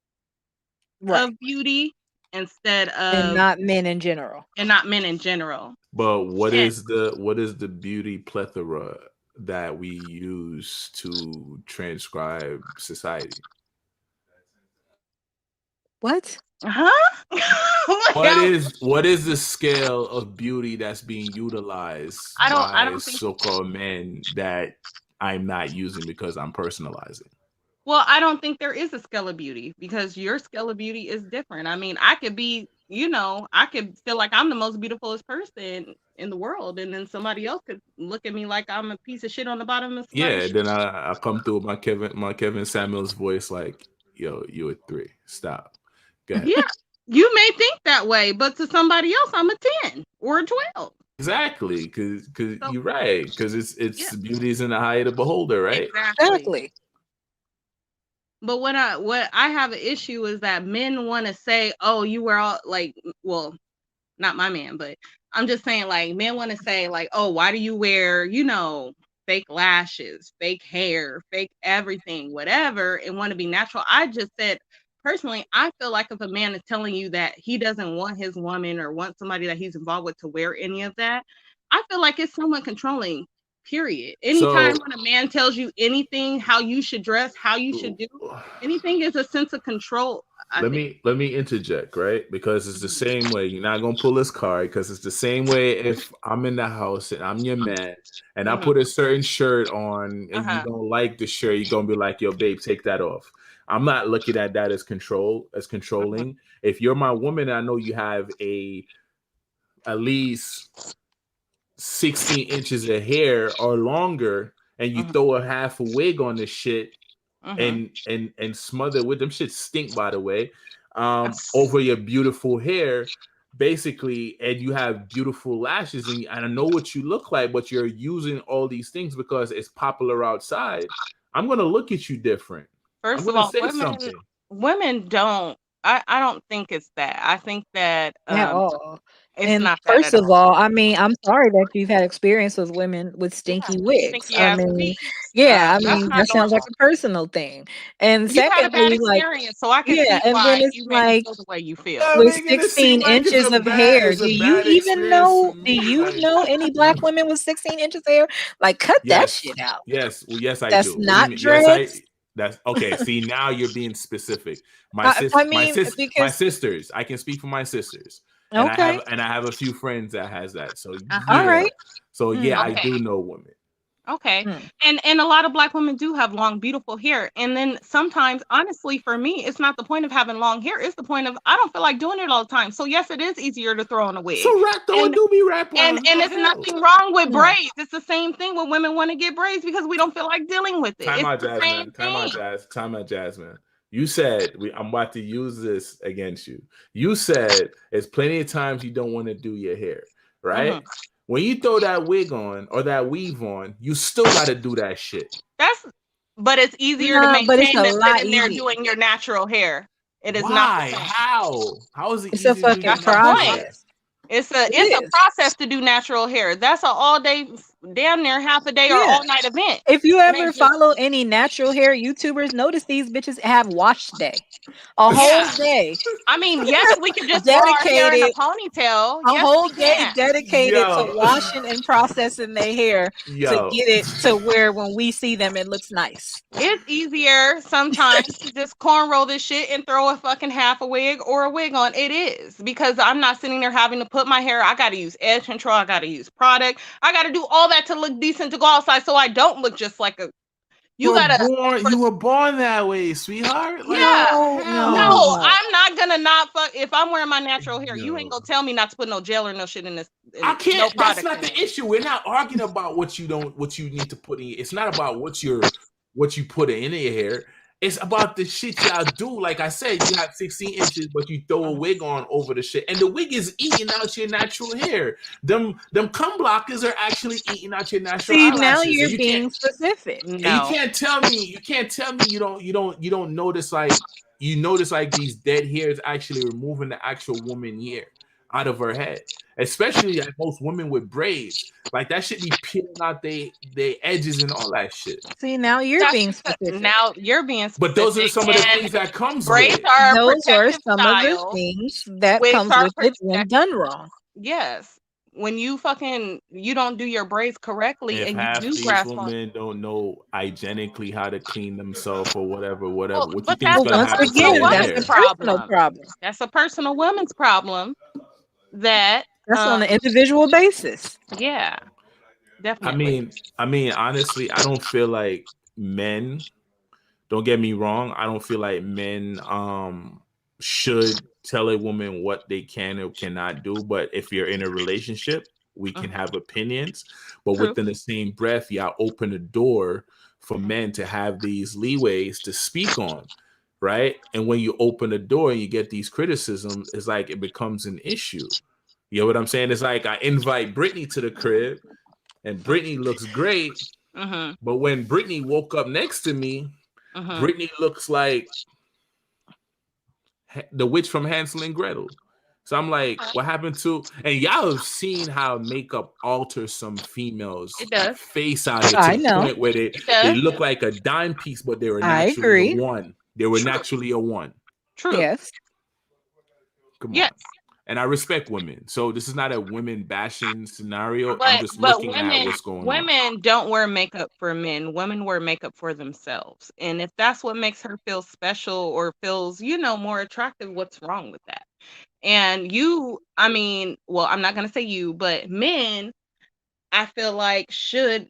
Right. of beauty instead And of, not men in general. and not men in general. But And what is the beauty plethora that we use to transcribe society? What? huh? Like, What is the scale of beauty that's being utilized I by don't think. so-called men that I'm not using because I'm personalizing? Well, I don't think there is a scale of beauty because your scale of beauty is different. I mean, I could be, I could feel like I'm the most beautifulest person in the world, and then somebody else could look at me like I'm a piece of shit on the bottom of somebody's Yeah, shoe. then I come through with my Kevin Samuels voice like, yo, you a 3. Stop. Go ahead. Yeah, you may think that way, but to somebody else, I'm a 10 or a 12. Exactly, because So, you're right, because yeah, it's beauty is in the eye of the beholder, right? exactly. Exactly. But what I have an issue is that men want to say, "Oh, you were all like," well, not my man, but I'm just saying, like, men want to say, like, "Oh, why do you wear, fake lashes, fake hair, fake everything, whatever, and want to be natural?" I just said, personally, I feel like if a man is telling you that he doesn't want his woman or want somebody that he's involved with to wear any of that, I feel like it's somewhat controlling. Period. Anytime So when a man tells you anything, how you should dress, how you should do anything, is a sense of control, I think. let me interject, right? Because it's the Mhm. same way. You're not gonna pull this card because it's the same way if I'm in the house and I'm your man and I Mhm. put a certain shirt on and you Uh-huh. don't like the shirt, you're gonna be like, yo, babe, take that off. I'm not looking at that as Mhm. controlling. If you're my woman, I know you have a at least 16 inches of hair or longer, and you Mhm. throw a half a wig on this shit, Mm-hmm. and smother with them shit stink, by the way, Yes. over your beautiful hair, basically, and you have beautiful lashes, and I know what you look like, but you're using all these things because it's popular outside. I'm gonna look at you different. I'm First of gonna all, say women something. women don't. I don't think it's that. I think that At all. it's And not that first at of all. all, I mean, I'm sorry that you've had experience with women with Yeah, stinky wigs. stinky I ass mean, wigs. yeah, I That's mean, not that sounds like normal. a personal thing. And You had a bad secondly, like, experience, so I can yeah, see and then why it's you maybe like feel the way you feel. Yeah, with making it seem 16 like inches of hair, it's do a you bad even experience to know do me. you Like, know any black women with 16 inches of hair? Like, cut that yes, shit out. yes, well, yes, I That's do. What do you not mean? Yes, dreads. that's okay. See, now you're being specific. I mean, My because sisters. I can speak for my sisters, okay, and I have a few friends that has that. So Uh-huh. all yeah, right. so yeah, I Mm, Okay. do know women. Okay. mm. And a lot of black women do have long, beautiful hair. And then sometimes, honestly, for me, it's not the point of having long hair. It's the point of I don't feel like doing it all the time. So yes, it is easier to throw on a wig. So rap, throw a And doobie wrap on. and The it's hell? nothing wrong with Hmm. braids. It's the same thing when women want to get braids because we don't feel like dealing with it. Time It's out, the same Jasmine. Time out, thing. Jazz. Time out, Jasmine. You said I'm about to use this against you. You said there's plenty of times you don't want to do your hair, Hmm. right? When you throw that wig on or that weave on, you still got to do that shit. That's but it's easier to Nah, but it's maintain a than lot sitting there easier. doing your natural hair. It is not the Why? same. How? How is it It's a easy to do your fucking That's the natural point. hair? process. It It's a is. process to do natural hair. That's a all day, damn near half a day or Yeah. all night event. If you It ever ain't just follow any natural hair YouTubers, notice these bitches have wash day. A whole yeah. day I mean, yes, we could just throw our hair in a dedicated, ponytail. a Yes, whole we day can. dedicated to Yo, washing and processing their hair to yo, get it to where when we see them it looks nice. It's easier sometimes to just cornrow this shit and throw a fucking half a wig or a wig on. It is because I'm not sitting there having to put my hair. I got to use edge control. I got to use product. I got to do all that to look decent to go outside so I don't look just like a. You gotta. you were born that way, sweetheart. Like, what Yeah. the No, no, hell? No, no. I'm not gonna not fuck if I'm wearing my natural hair. You ain't Yo. gonna tell me not to put no gel or no shit in this I and no can't. That's product not in the it. issue. We're not arguing about what you need to put in. It's not about what you put in your hair. It's about the shit y'all do. Like I said, you have 16 inches, but you throw a Mhm. wig on over the shit, and the wig is eating out your natural hair. Them cum blockers are actually eating out your natural See, now eyelashes, and you're being specific. you No. can't tell me you don't notice like you notice like these dead hairs actually removing the actual woman hair out of her head, especially like most women with braids, like that should be peeling out they edges and all that shit. See, now you're That's being because specific. now you're being But those are specific some of the and things that comes with braids it. are a Those are protective some of the style. things that Wigs comes are with it when protect done wrong. yes. When you don't do your braids correctly If and you half do these grasp on women don't know hygienically how to clean themselves or whatever, well, what you but think is that's Well, gonna a once happen to personal again, their that's woman's a hair? personal problem. problem. That's a personal woman's problem that That's on an individual basis. yeah, I definitely. mean, honestly, I don't feel like men. Don't get me wrong. I don't feel like men should tell a woman what they can or cannot do. But if you're in a relationship, we can Mhm. have opinions. But True. within the same breath, y'all open the door for Mhm. men to have these leeways to speak on, right? And when you open the door and you get these criticisms, it's like it becomes an issue. You know what I'm saying? It's like I invite Brittany to the crib, and Brittany looks great, Mhm. but when Brittany woke up next to me, Mhm. Brittany looks like the witch from Hansel and Gretel. So I'm like, what happened to? And y'all have seen how makeup alters some females' It does. face out here to I the know. point where It they does. look like a dime piece, but they were I naturally a agree. one. They were True. naturally a one. True. Yes. Come on. Yes. And I respect women. So this is not a women bashing scenario. I'm But just looking at women what's going on. women don't wear makeup for men. Women wear makeup for themselves. And if that's what makes her feel special or feels, more attractive, what's wrong with that? And I mean, well, I'm not going to say you, but men I feel like should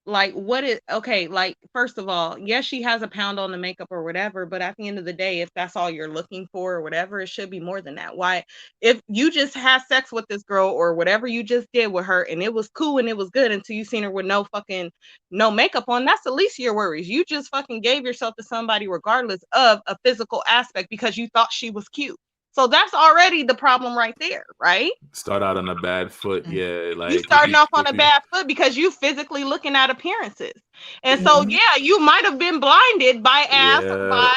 Like, what is okay? Like, first of all, yes, she has a pound on the makeup or whatever, but at the end of the day, if that's all you're looking for or whatever, it should be more than that. Why, if you just had sex with this girl or whatever you just did with her and it was cool and it was good until you seen her with no makeup on, that's the least of your worries. You just fucking gave yourself to somebody regardless of a physical aspect because you thought she was cute. So that's already the problem right there, right? Start out on a bad foot, yeah. You Like starting off on if a you, bad foot because you physically looking at appearances. And so, Mhm. yeah, you might have been blinded by ass, yeah, by,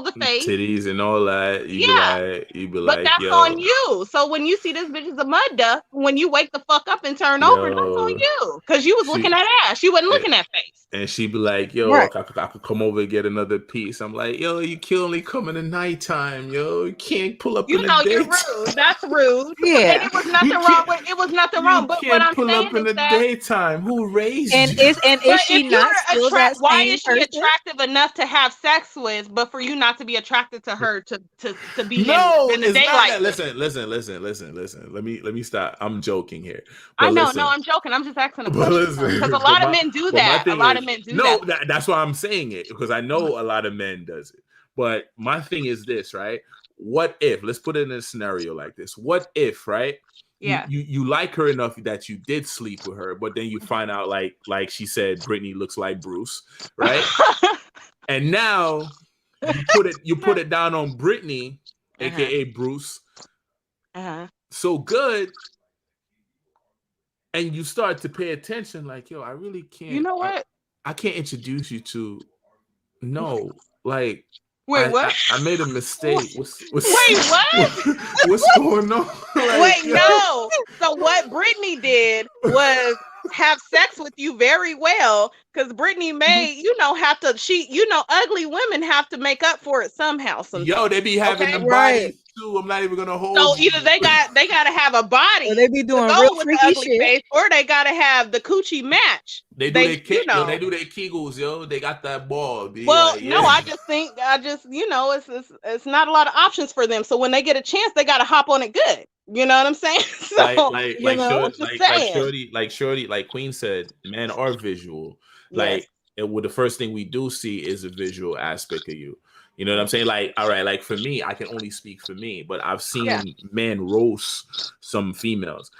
the face. titties and all that, Yeah, you be but like, that's on yo, you. So when you see this bitch is a mud duck, when you wake the fuck up and turn over, that's on yo, you. Because you was looking she at ass. You wasn't and, looking at face. and she be like, yo, Right. I could come over and get another piece. I'm like, yo, you can only come in the nighttime, yo. You can't pull up in You the know you're daytime. rude. That's rude. And Yeah. it was nothing You wrong can't with it was nothing you wrong. But what can't I'm pull saying up in is the that daytime. Who raised And you? is but she if you're not still that why same is she person? attractive enough to have sex with, but for you not to be attracted to her to be No, in the it's not daylight that. with? Listen. Let me stop. I'm joking here, I but know, no, listen, I'm joking. I'm just asking a but question though, because listen. a lot of men do But my that. A thing lot of is, men do no, that. that's why I'm saying it because I know a lot of men does it. But my thing is this, right? What if? Let's put it in a scenario like this. What if, right? Yeah. You like her enough that you did sleep with her, but then you find out like she said, Brittany looks like Bruce, right? And now you put it down on Brittany, Uh-huh. aka Bruce, Uh-huh. so good, and you start to pay attention, like, yo, I really You can't know what? I can't introduce you to no, like Wait, what? I made a mistake. Wait, what? What's going on? Like, Wait, yo, no. So what Brittany did was have sex with you very well, because Brittany may, have to ugly women have to make up for it somehow yo, sometimes. they be having Okay. them Right. bodies too. I'm not even gonna So hold either you. they gotta have a Or body they be to doing real go with the freaky ugly shit. face, or they gotta have the coochie match. They do They their they do their kegels, yo. They got that ball. Be well, like, no, yeah. it's not a lot of options for them. So when they get a chance, they gotta hop on it good. You know what I'm saying? So I'm just saying. Shorty, like Queen said, men are visual. Yes. Like the first thing we do see is a visual aspect of you. You know what I'm Mhm. saying? Like, all right, like for me, I can only speak for me, but I've Yeah. seen men roast some females.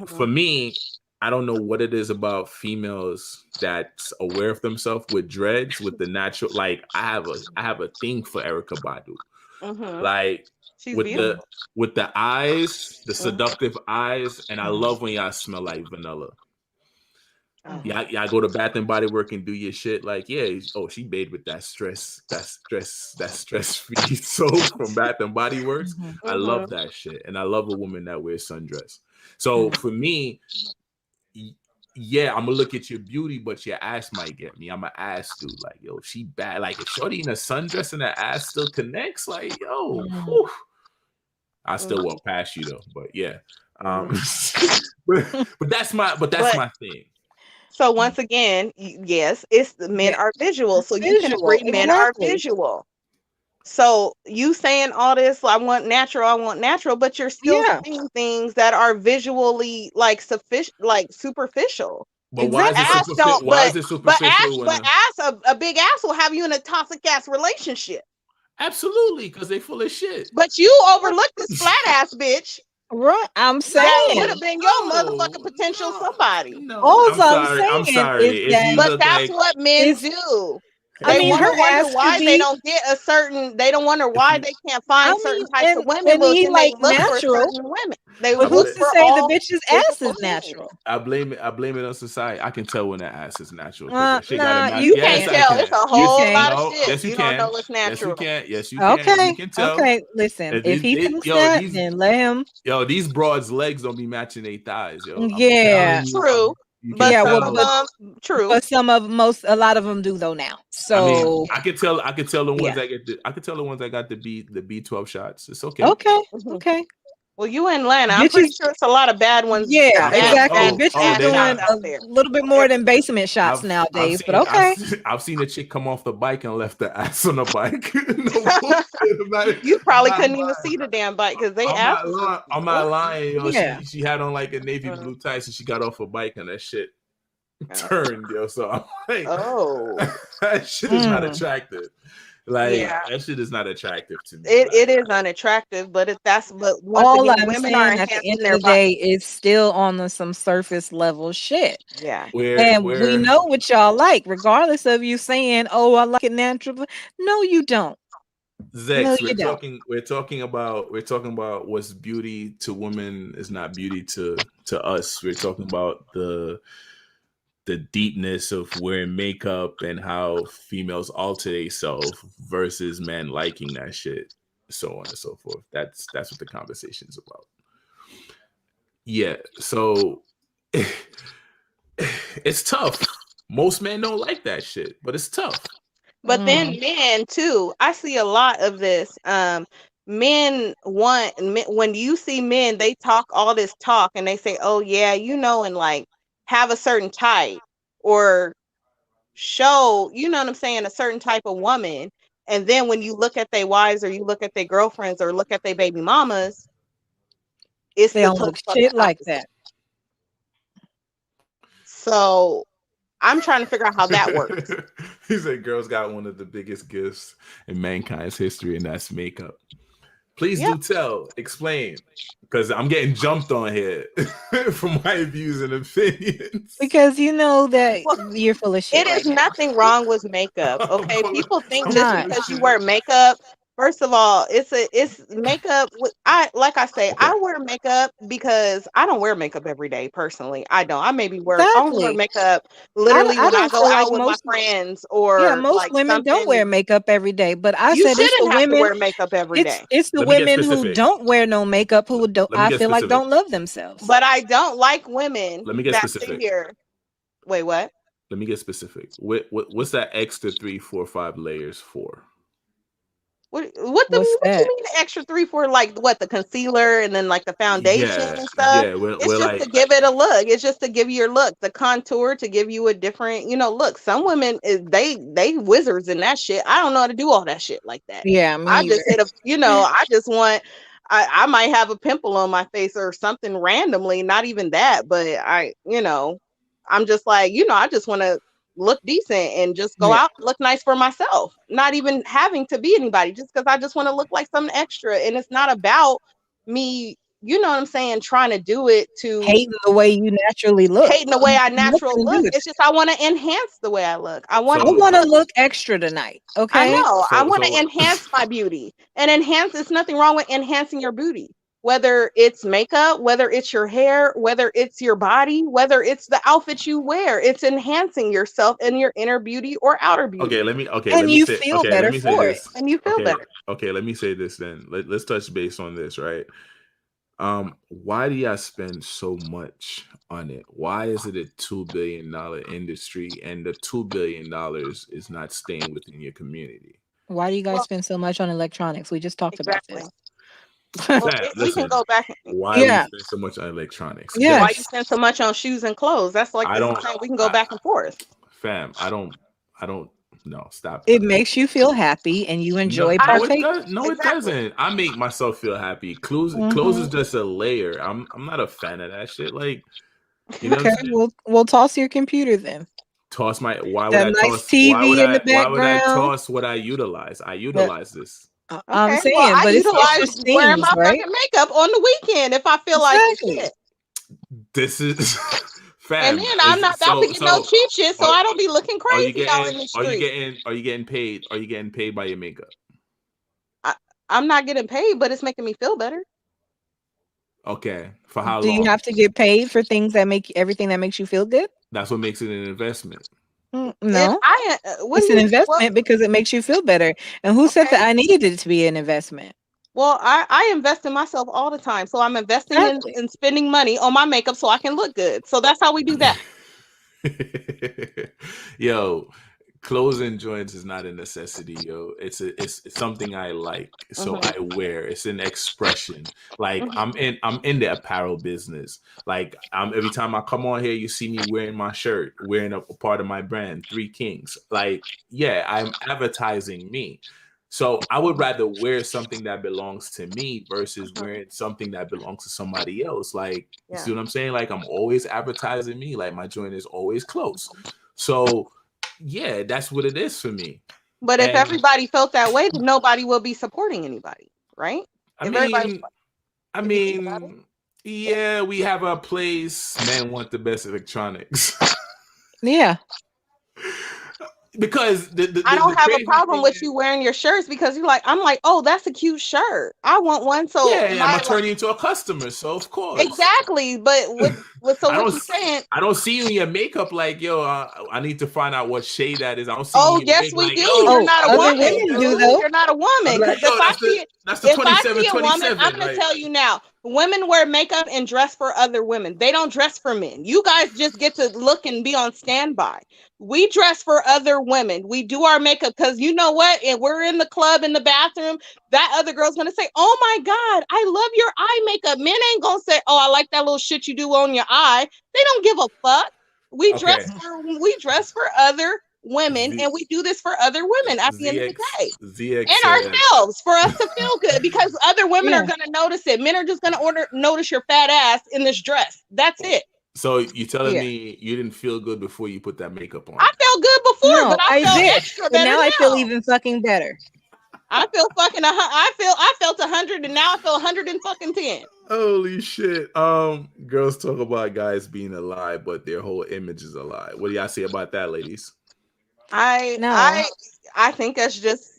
For Mhm. me, I don't know what it is about females that's aware of themselves with dreads, with the natural. Like, I have a thing for Erica Badu. Mhm. Like She's with beautiful. the eyes, the Mhm. seductive eyes, and I Mhm. love when y'all smell like vanilla. Mhm. Y'all go to Bath and Body Work and do your shit. Like, yeah, oh, she made with that stress free soap from Bath and Body Works. Mhm. I Mhm. love that shit, and I love a woman that wears sundress. So Mhm. for me, yeah, I'm gonna look at your beauty, but your ass might get me. I'm an ass dude. Like, yo, she bad. Like, if Shorty in a sundress and her ass still connects, like, yo, Mhm. whew, I still Mhm. walk past you though. But yeah, Mhm. but that's But my thing. so once again, yes, it's the men Yeah. are visual. So you can Visual. agree men are Exactly. visual. So you saying all this, I want natural, but you're still Yeah. seeing things that are visually like sufficient, like superficial. But why is it Exactly. Ass superficial? don't, Why is it but superficial when a big ass will have you in a toxic ass relationship. absolutely because they full of shit. But you overlooked this flat ass bitch Right. I'm that would saying. have been your motherfucking No, potential somebody. no. All I'm I'm sorry. I'm saying is sorry. If you that But look that's like what men it's do. I They mean want her to wonder ass could why they be don't get they don't wonder if why you they can't find I certain mean types of women, and but he then they like look for natural, certain women. They but I look who's bl- to for say the all bitch's ass physical is things. natural? I blame it on society. I can tell when that ass is natural because that shit got a Nah, nice. you You can't Yes, can't. I tell. It's can. a You whole can't. lot of No, shit. yes you You don't know can. what's Yes you natural. can. Yes you can. You Okay. can tell. Okay. Listen, if he thinks Yo, that, then let him. these broads' legs don't be matching their thighs, yo. I'm Yeah. telling you, True, you can but Yeah, well, tell. true. but a lot of them do though now. I mean, So I could tell the ones yeah. that I could tell the ones that got the B12 shots. It's okay. Okay. Mhm. Okay. Well, you in Atlanta. I'm pretty Bitches. sure it's a lot of bad ones, Yeah, exactly. bad Bitches are They doing got. ass out a there. little bit more than basement shots I've nowadays, but okay. I've seen a chick come off the bike and left the ass on the bike. No bullshit. You I'm probably not couldn't even lying. see the damn bike because they I'm not asses was lying. I'm not oof. lying. Yo, Yeah. she had on like a navy Mhm. blue tights and she got off a bike and that shit. turned, yo. So I'm like, Oh, that shit is not Mm. attractive. Like yeah. that shit is not attractive to me. It Like is unattractive, but if that's but once All again, I'm women are saying at the enhancing end of their the body. day is still on some surface level shit. Yeah. And we where know what y'all like, regardless of you saying, "Oh, I like it natural." No, you don't. No, Zex, you don't. we're talking about what's beauty to women is not beauty to us. We're talking about the deepness of wearing makeup and how females alter themselves versus men liking that shit, so on and so forth. That's what the conversation's about. Yeah, so it's tough. Most men don't like that shit, but it's tough. But then Mm. men too, I see a lot of this. When you see men, they talk all this talk and they say, "Oh yeah, and like have a certain type or show, you know what I'm saying, a certain type of woman." And then when you look at their wives or you look at their girlfriends or look at their baby mamas, it's They the don't total look fucking shit like opposite. that. So I'm trying to figure out how that works. He said, "Girls got one of the biggest gifts in mankind's history, and that's makeup." Please Yep. do tell, explain, because I'm getting jumped on here for my views and opinions. Because you know that Well, you're full of it shit is right now. nothing wrong with makeup, I'm okay? full of, People think It's I'm just full not. of because you shit. wear makeup, first of all, it's makeup. I like I say, Okay. I wear makeup because I don't wear makeup every day. Personally, I don't. I only wear Exactly. makeup literally I when I don't go feel like out with my most friends yeah, or most like women don't wear something. makeup every day, but I You said it's the shouldn't have to women wear makeup every it's day. it's the Let me get women who specific. don't wear no makeup who don't Let me I get feel like specific. don't love themselves. But I don't like women Let me get that sit specific. here. Wait, what? Let me get specific. What's that extra 3, 4, 5 layers for? What's What you that? mean the extra 3, 4, like what, the concealer and then like the foundation Yeah, and stuff? yeah. We're It's just to like, give it a look. It's just to give you your look, the contour to give you a different, look. Some women they wizards in that shit. I don't know how to do all that shit like that. Yeah, me I either. just hit a, I just want I might have a pimple on my face or something randomly, not even that, but I'm just like, I just want to look decent and just go Yeah. out and look nice for myself, not even having to be anybody, just because I just want to look like something extra. And it's not about me, you know what I'm saying, trying to do it to Hating the way you naturally look. hating the way I Nothing natural to do look. with It's it. just I want to enhance the way I look. I want I so want to look. look extra tonight, I okay? know. I so want to so enhance my beauty. And enhance, there's nothing wrong with enhancing your beauty. Whether it's makeup, whether it's your hair, whether it's your body, whether it's the outfit you wear, it's enhancing yourself and your inner beauty or outer okay. beauty. And you feel Let better me say for it. this. And you feel Okay, better. okay. Let me say this then. Let's touch base on this, right? Why do y'all spend so much on it? Why is it a $2 billion industry and the $2 billion is not staying within your community? Why do you guys Well, spend so much on electronics? We just talked about exactly. this. Well, Fam, we can listen, go back. why we Yeah. spend so much on electronics? Why Yes, you Yes. spend so much on shoes and clothes? That's like I the don't. same. We can go I, back and forth. fam, I don't. No, stop It that. makes you feel happy and you No, enjoy I no, it partaking. does. No, it exactly. doesn't. I make myself feel happy. Clothes Mhm. is just a layer. I'm not a fan of that shit. Like, you know what I'm Okay, saying? we'll toss your computer then. Toss my. Why would That I nice toss? TV in the Why would I background. toss what I utilize? I Yeah, utilize this. I'm Okay. Well, saying, I but it's utilize just wearing things, my right? fucking makeup on the weekend if I feel like it. Exactly. Shit. This is And fam. then I'm Is not about to get no cheap shit, so are, I don't be looking are you crazy out in getting the street. are you getting paid? Are you getting paid by your makeup? I, I'm not getting paid, but it's making me feel better. Okay. For how Do you long? have to get paid for things that make everything that makes you feel good? That's what makes it an investment. It No. I what do It's an you well investment because it makes you feel better. And who said okay. that I needed it to be an investment? Well, I invest in myself all the time. So I'm investing Exactly. in spending money on my makeup so I can look good. So that's how we do that. Yo, clothes and joints is not a necessity, yo. It's something I like, so Hmm. I wear. It's an expression. Like Hmm. I'm in the apparel business. Like every time I come on here, you see me wearing my shirt, wearing a part of my brand, Three Kings. Like, yeah, I'm advertising me. So I would rather wear something that belongs to me versus Mhm. wearing something that belongs to somebody else. Like, you Yeah. see what I'm saying? Like, I'm always advertising me. Like, my joint is always close. So yeah, that's what it is for me. But if And everybody felt that way, then nobody will be supporting anybody, right? I If everybody, mean, I if you think about it, mean, yeah, we have our place. Men want the best electronics. Yeah. Because I the don't have a crazy problem thing with is, you wearing your shirts because I'm like, oh, that's a cute shirt. I want one. So yeah, I'm my gonna turn you into a customer. So of course, exactly. But so I what don't you saying? I don't see you in your makeup like, yo, I need to find out what shade that is. I don't see you Oh, in your yes, wig we like, do. yo, You're Oh, not a other yo, woman, women do dude. though. You're not a I'll woman. be Because like, yo, that's the if I see 27, a woman, I'm 27. gonna Like, tell you now, women wear makeup and dress for other women. They don't dress for men. You guys just get to look and be on standby. We dress for other women. We do our makeup because you know what? And we're in the club in the bathroom. That other girl's gonna say, "Oh my God, I love your eye makeup." Men ain't gonna say, "Oh, I like that little shit you do on your eye." They don't give a fuck. okay, We dress for other women, Z and we do this for other women at the end of the ZX day, ZX and said. ourselves for us to feel good because other women are Yeah. going to notice it. Men are just going to notice your fat ass in this dress. That's it. So you telling Yeah. me you didn't feel good before you put that makeup I on? felt good before, but No, I I felt did. extra But better now I feel now. even fucking better. I feel fucking. I felt 100, and now I feel 110. Holy shit. Girls talk about guys being a lie, but their whole image is a lie. What do y'all say about that, ladies? I No, I I think that's just.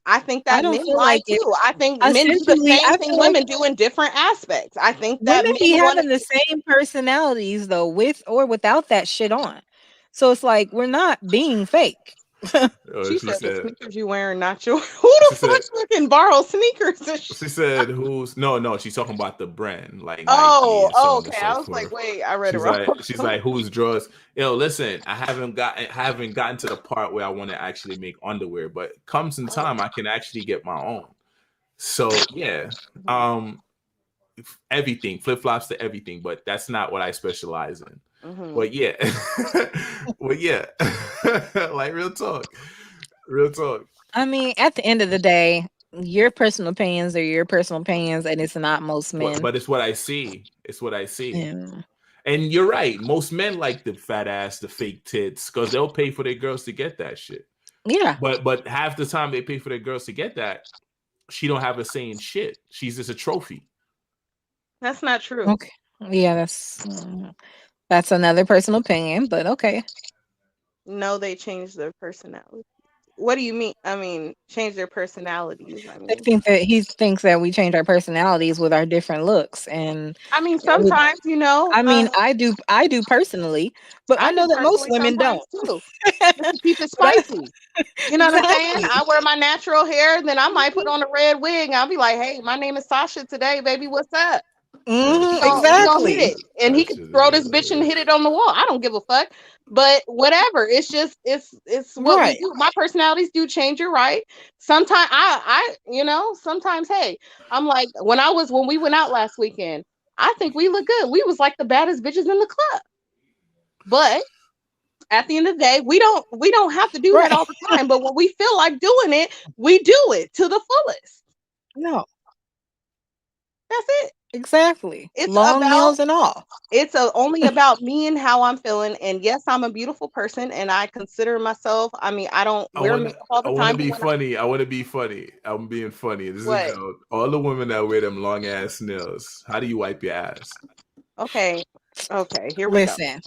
I think I that don't men feel lie like it. too. I think men do the Essentially, same I thing feel like women do in different aspects. I think that women men be want to. having the same personalities though, with or without that shit on. So it's like we're not being fake. Oh, She she said the said, sneakers you wearing not your. Who the she said, fuck can borrow sneakers? she said, who's no, she's talking about the brand, like Nike Oh, and so on and okay. so I was like, forth. wait, I read it wrong. She's like, whose drawers? Yo, listen, I haven't gotten to the part where I want to actually make underwear, but comes in time I can actually get my own. So yeah, um, everything, flip flops to everything, but that's not what I specialize in. Mm-hmm. But yeah, but yeah, like real talk. I mean, at the end of the day, your personal opinions are your personal opinions, and it's not most men. But it's what I see. It's what I see. Yeah. And you're right. Most men like the fat ass, the fake tits, because they'll pay for their girls to get that shit. Yeah. But half the time they pay for their girls to get that, she don't have a saying shit. She's just a trophy. That's not true. Okay. Yeah, that's another personal opinion, but okay. No, they changed their personality. What do you mean? I mean, change their personalities. They think that he thinks that we change our personalities with our different looks, and with, sometimes, I mean, I do personally, but I I do know that most personally women don't. sometimes too, just to keep it But spicy. You know what I'm saying? exactly. I wear my natural hair, then I might put on a red wig. And I'll be like, "Hey, my name is Sasha today, baby. What's up?" That Hmm, shit He gonna is hit exactly. it, and he that could shit is throw this bitch and hilarious. hit it on the wall. I don't give a fuck. But whatever. It's just it's what we Right. do. My personalities do change. You're right. Sometimes sometimes hey, I'm like when we went out last weekend. I think we look good. We was like the baddest bitches in the club. But at the end of the day, we don't have to do that Right. all the time. But when we feel like doing it, we do it to the fullest. No, That's it. exactly. It's Long about nails and all. only about me and how I'm feeling. And yes, I'm a beautiful person, and I consider myself. I mean, I don't I wear want makeup all I the want to time, but be when funny. I want to be funny. I'm being funny. This is a what? joke. All the women that wear them long ass nails. How do you wipe your ass? Okay, okay, here we go. Listen,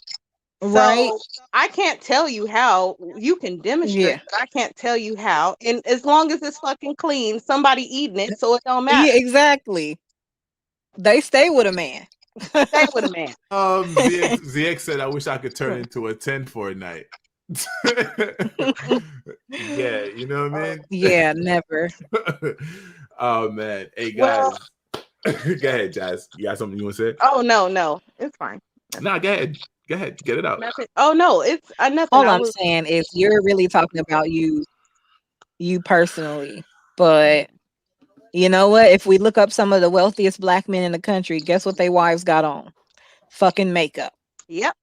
right? So I can't tell you how. You can demonstrate, Yeah. but I can't tell you how. And as long as it's fucking clean, somebody eating it, so it don't Yeah, matter. exactly. They stay with a man. Stay with a man. ZX said, "I wish I could turn into a 10 for a night." Yeah, you know what I Yeah, never. mean. Oh man, hey Well, guys, go ahead, Jazz. You got something you want to say? oh no, it's fine. Nah, go ahead, get it out. Nothing. Oh no, it's nothing. All I I'm was saying is you're really talking about you personally. But you know what? If we look up some of the wealthiest black men in the country, guess what they wives got on? Fucking makeup. yep.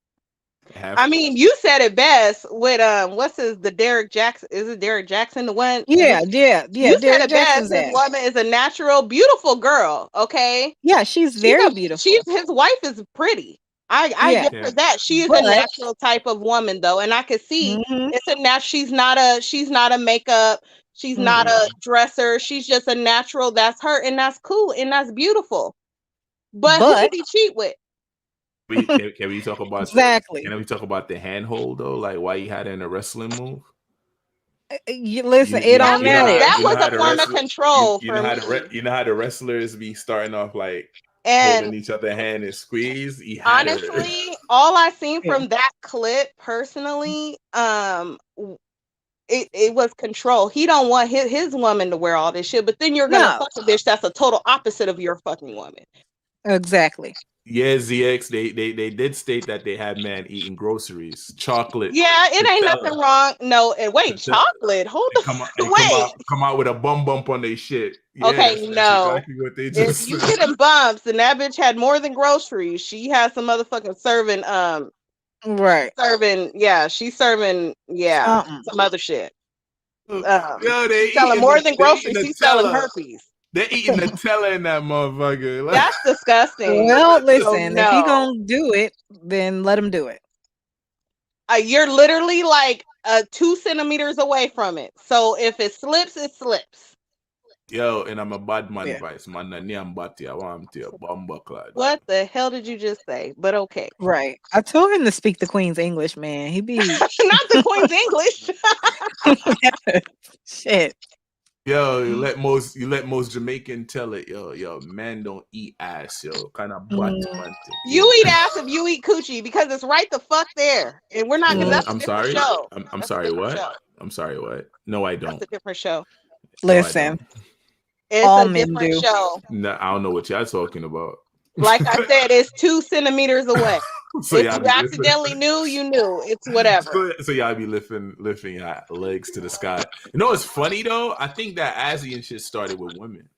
Have I mean, you said it best with the Derek Jackson? Is it Derek Jackson the one? Yeah, yeah, yeah. You said Derek it best. Jackson's His that. woman is a natural, beautiful girl. Okay, Yeah, she's very beautiful. she's his wife is pretty. I Yeah, give her okay. that. She is a but natural type of woman though, and I could see mhm, it's a she's not a makeup. She's not mm-mm. a dresser. She's just a natural. That's her, and that's cool, and that's beautiful. But who But did he cheat with? Can we talk about exactly. can we talk about the handhold though? Like why he had it in a wrestling move? You listen, it That don't You know was how matter. that you know was how a the form of wrestler control you know for how me. you know how the wrestlers be starting off like And holding each other hand and squeeze. He had her. honestly, all I seen Yeah. from that clip personally, it was control. He don't want his woman to wear all this shit, but then you're gonna No, fuck a bitch that's a total opposite of your fucking woman. exactly. Yeah, ZX. They did state that they had man eating groceries, chocolate, Yeah, it ain't Nutella, nothing wrong. No, and wait, Nutella, chocolate. Hold and the come out wait. with a bump on their shit. Yeah, Okay, that's no. exactly what they If just you said. getting bumps and that bitch had more than groceries, she has some motherfucking Right. she's serving Something. some other shit. Yo, She's selling more than they eating groceries, she's selling Nutella. herpes. They eating Nutella in that motherfucker. Like, That's disgusting. Well, So listen, if he no. gonna do it, then let him do it. You're literally like 2 centimeters away from it. So if it slips, it slips. yo, and I'm a bad man Yeah. vice man. Na niam bati, I want to bomba clad. What the hell did you just say? But okay. Right. I told him to speak the Queen's English, man. He be Not the Queen's English. shit. Yo, you let most Jamaican tell it, yo, man don't eat ass, yo. Kind of butt Mm, man thing. You eat ass if you eat coochie because it's right the fuck there. And we're not gonna mm, that's a I'm different sorry. show. I'm That's a sorry, different what? show. I'm sorry, what? No, I That's don't. a different show. No, I listen, don't. It's all a men different do. show. No, I don't know what y'all talking about. Like I said, it's 2 centimeters away. So If y'all you be lifting. accidentally knew, you knew. It's whatever. So y'all be lifting your legs to the sky. You know what's funny though? I think that ASEAN shit started with women.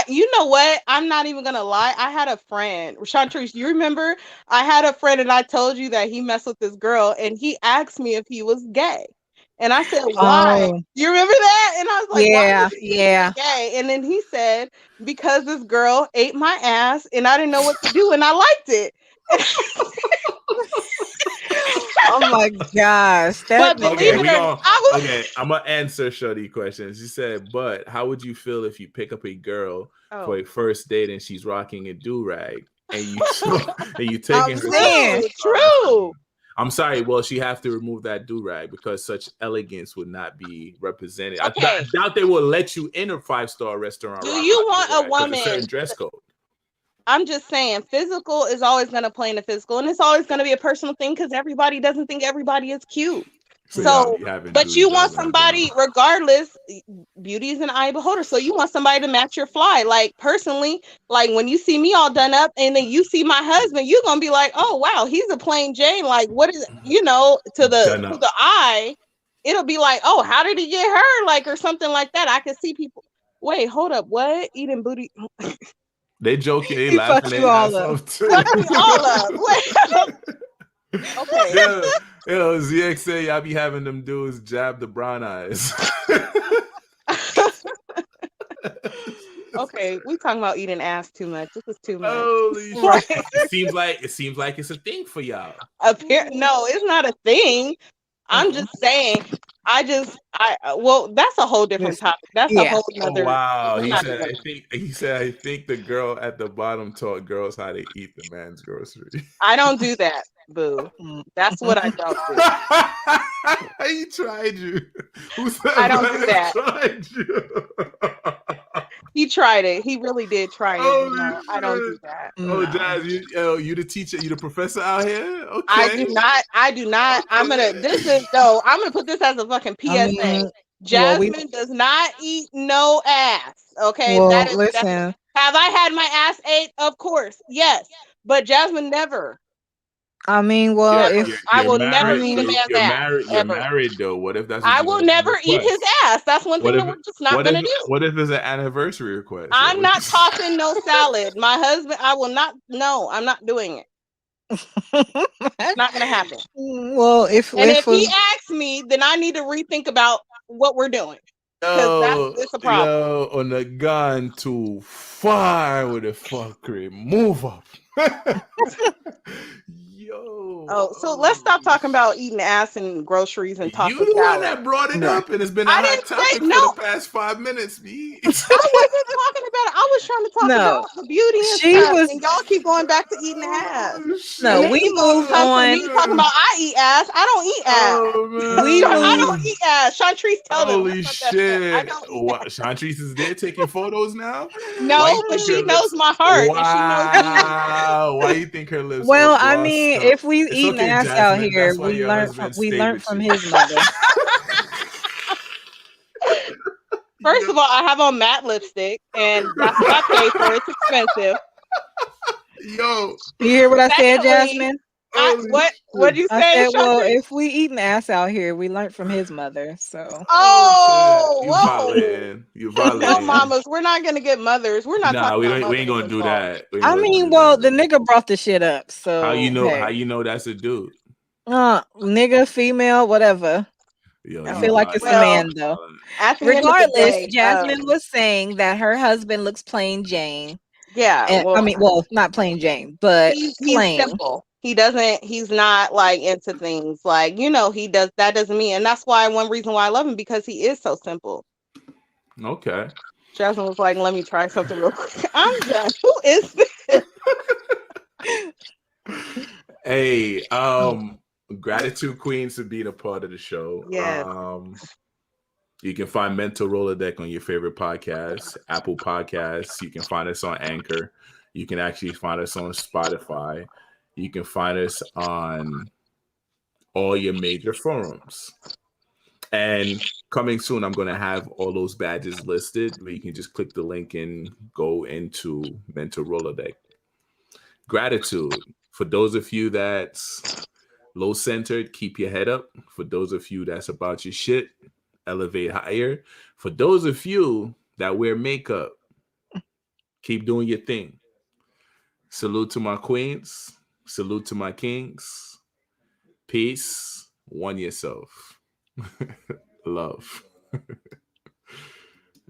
You know what? I'm not even gonna lie. I had a friend, Chantrice. You remember? I had a friend, and I told you that he messed with this girl, and he asked me if he was gay, and I said, "Why?" Oh, You remember that? And I was like, "Why yeah, would you think yeah. he's gay?" And then he said, "Because this girl ate my ass, and I didn't know what to do, and I liked it." Oh my gosh. That But nigga. believe Okay, it or not, I was. okay, I'm gonna answer Shorty question. She said, but how would you feel if you pick up a girl for Oh, a first date and she's rocking a do-rag and you and you I'm taking her to a saying. five-star true. restaurant? I'm sorry, well, she have to remove that do-rag because such elegance would not be represented. I Okay. doubt they will let you in a five-star restaurant Do rocking you a want a do-rag because a certain woman? dress code. I'm just saying, physical is always going to play in the physical, and it's always going to be a personal thing because everybody doesn't think everybody is cute. So y'all So, be having but dudes you want driving up on somebody, regardless, beauty is an eye beholder. So you want somebody to match your fly. Like personally, like when you see me all done up, and then you see my husband, you're gonna be like, "Oh wow, he's a plain Jane." Like, what is to done the up. eye? It'll be like, "Oh, how did he get her?" Like or something like that. I can see people. Wait, hold up. What eating booty? They joking, they He laughing fucked you their all ass up. off too. Fuck me all up. Wait. Okay. Yo, ZX say y'all be having them dudes jab the brown eyes. Okay, we talking about eating ass too much. This is too much. Holy Right. shit! It seems like it's a thing for y'all. No, it's not a thing. I'm just saying. Well, that's a whole different Listen, topic. That's a yeah. whole Oh nother. wow! We're He not said, doing I think the girl at the bottom taught girls how to eat the man's grocery. I don't do that, boo. Mm. That's what I don't do. He tried you. Who said I don't do man that. tried you? He tried it. He really did try it. But Holy no, I don't do shit! that. Oh, No. Jazz, you the teacher, you the professor out here? Okay. I do not. I do not. I'm gonna put this as a fucking I PSA. mean, well, we Jasmine does not eat no ass. Okay, well, that's. listen. Have I had my ass ate? Of course, yes. But Jasmine never, I mean, well, You're, never. you're, if I you're will never married. eat a man's ass You're ever. married though. What if that's what I you will want to never eat his request? ass. That's one thing What that if we're just not gonna do. what if it's an anniversary request? I'm not tossing no salad. My husband, I will not. No, I'm not doing it. Not gonna happen. Well, And if if he asks me, then I need to rethink about what we're doing because it's a problem. Yo, on the gun too far with the fuckery. Move up. Yo. Oh, so let's stop talking about eating ass and groceries and You taco the one salad. that brought it right. up, and it's been a I hot didn't say topic no. for the past 5 minutes, B. I wasn't talking about it. I was trying to talk No, about the beauty and she stuff, was and y'all keep going back to eating the ass. Oh, no. And then shit. We you gonna moved come to on. me talking about I eat ass. I don't eat ass. We I Oh, don't man. moved. eat ass. Chantrice, tell them. Holy That's what that said. I shit. don't eat What? ass. Shantrice is there taking photos now? Why you No, but think her she knows lips? my heart and she knows me. Wow. Why you think her lips all Well, I glossed mean, up? if we It's eating okay, ass out Jasmine. here, That's why your husband we stayed learned with from you. his mother. First Yo, of all, I have on matte lipstick, and that's what I pay for. It's expensive. yo, You hear what I said, Secondly, Jasmine? holy what'd you I say, said, well, Chantrice? if we eating ass out here, we learned from his mother. So Oh shit. Oh, You whoa. violating. You No, violating. mamas, we're not gonna get mothers. We're not Nah, talking about we ain't mothers gonna do involved. that. We ain't I gonna mean, do well, the that. nigga brought the shit up. So How hey, you know that's a dude? nigga, female, whatever. Yo, I you feel Oh, like it's a violating. well, man You though. violating. at the end of the Regardless, day, Jasmine was saying that her husband looks plain Jane. yeah, And I well, mean, well, not plain Jane, but he's plain. simple. He's not like into things like, he does that doesn't mean, and that's why one reason why I love him because he is so simple. Okay. Jasmine was like, let me try something real quick. I'm done. Who is this? Hey, gratitude queens for being a part of the show. Yes. You can find Mental Rolodeck on your favorite podcast, Apple Podcasts. You can find us on Anchor. You can actually find us on Spotify. You can find us on all your major forums. And coming soon, I'm going to have all those badges listed where you can just click the link and go into Mental Rolodeck. Gratitude. For those of you that's low centered, keep your head up. For those of you that's about your shit, elevate higher. For those of you that wear makeup, keep doing your thing. Salute to my queens. Salute to my kings. Peace. One yourself. Love.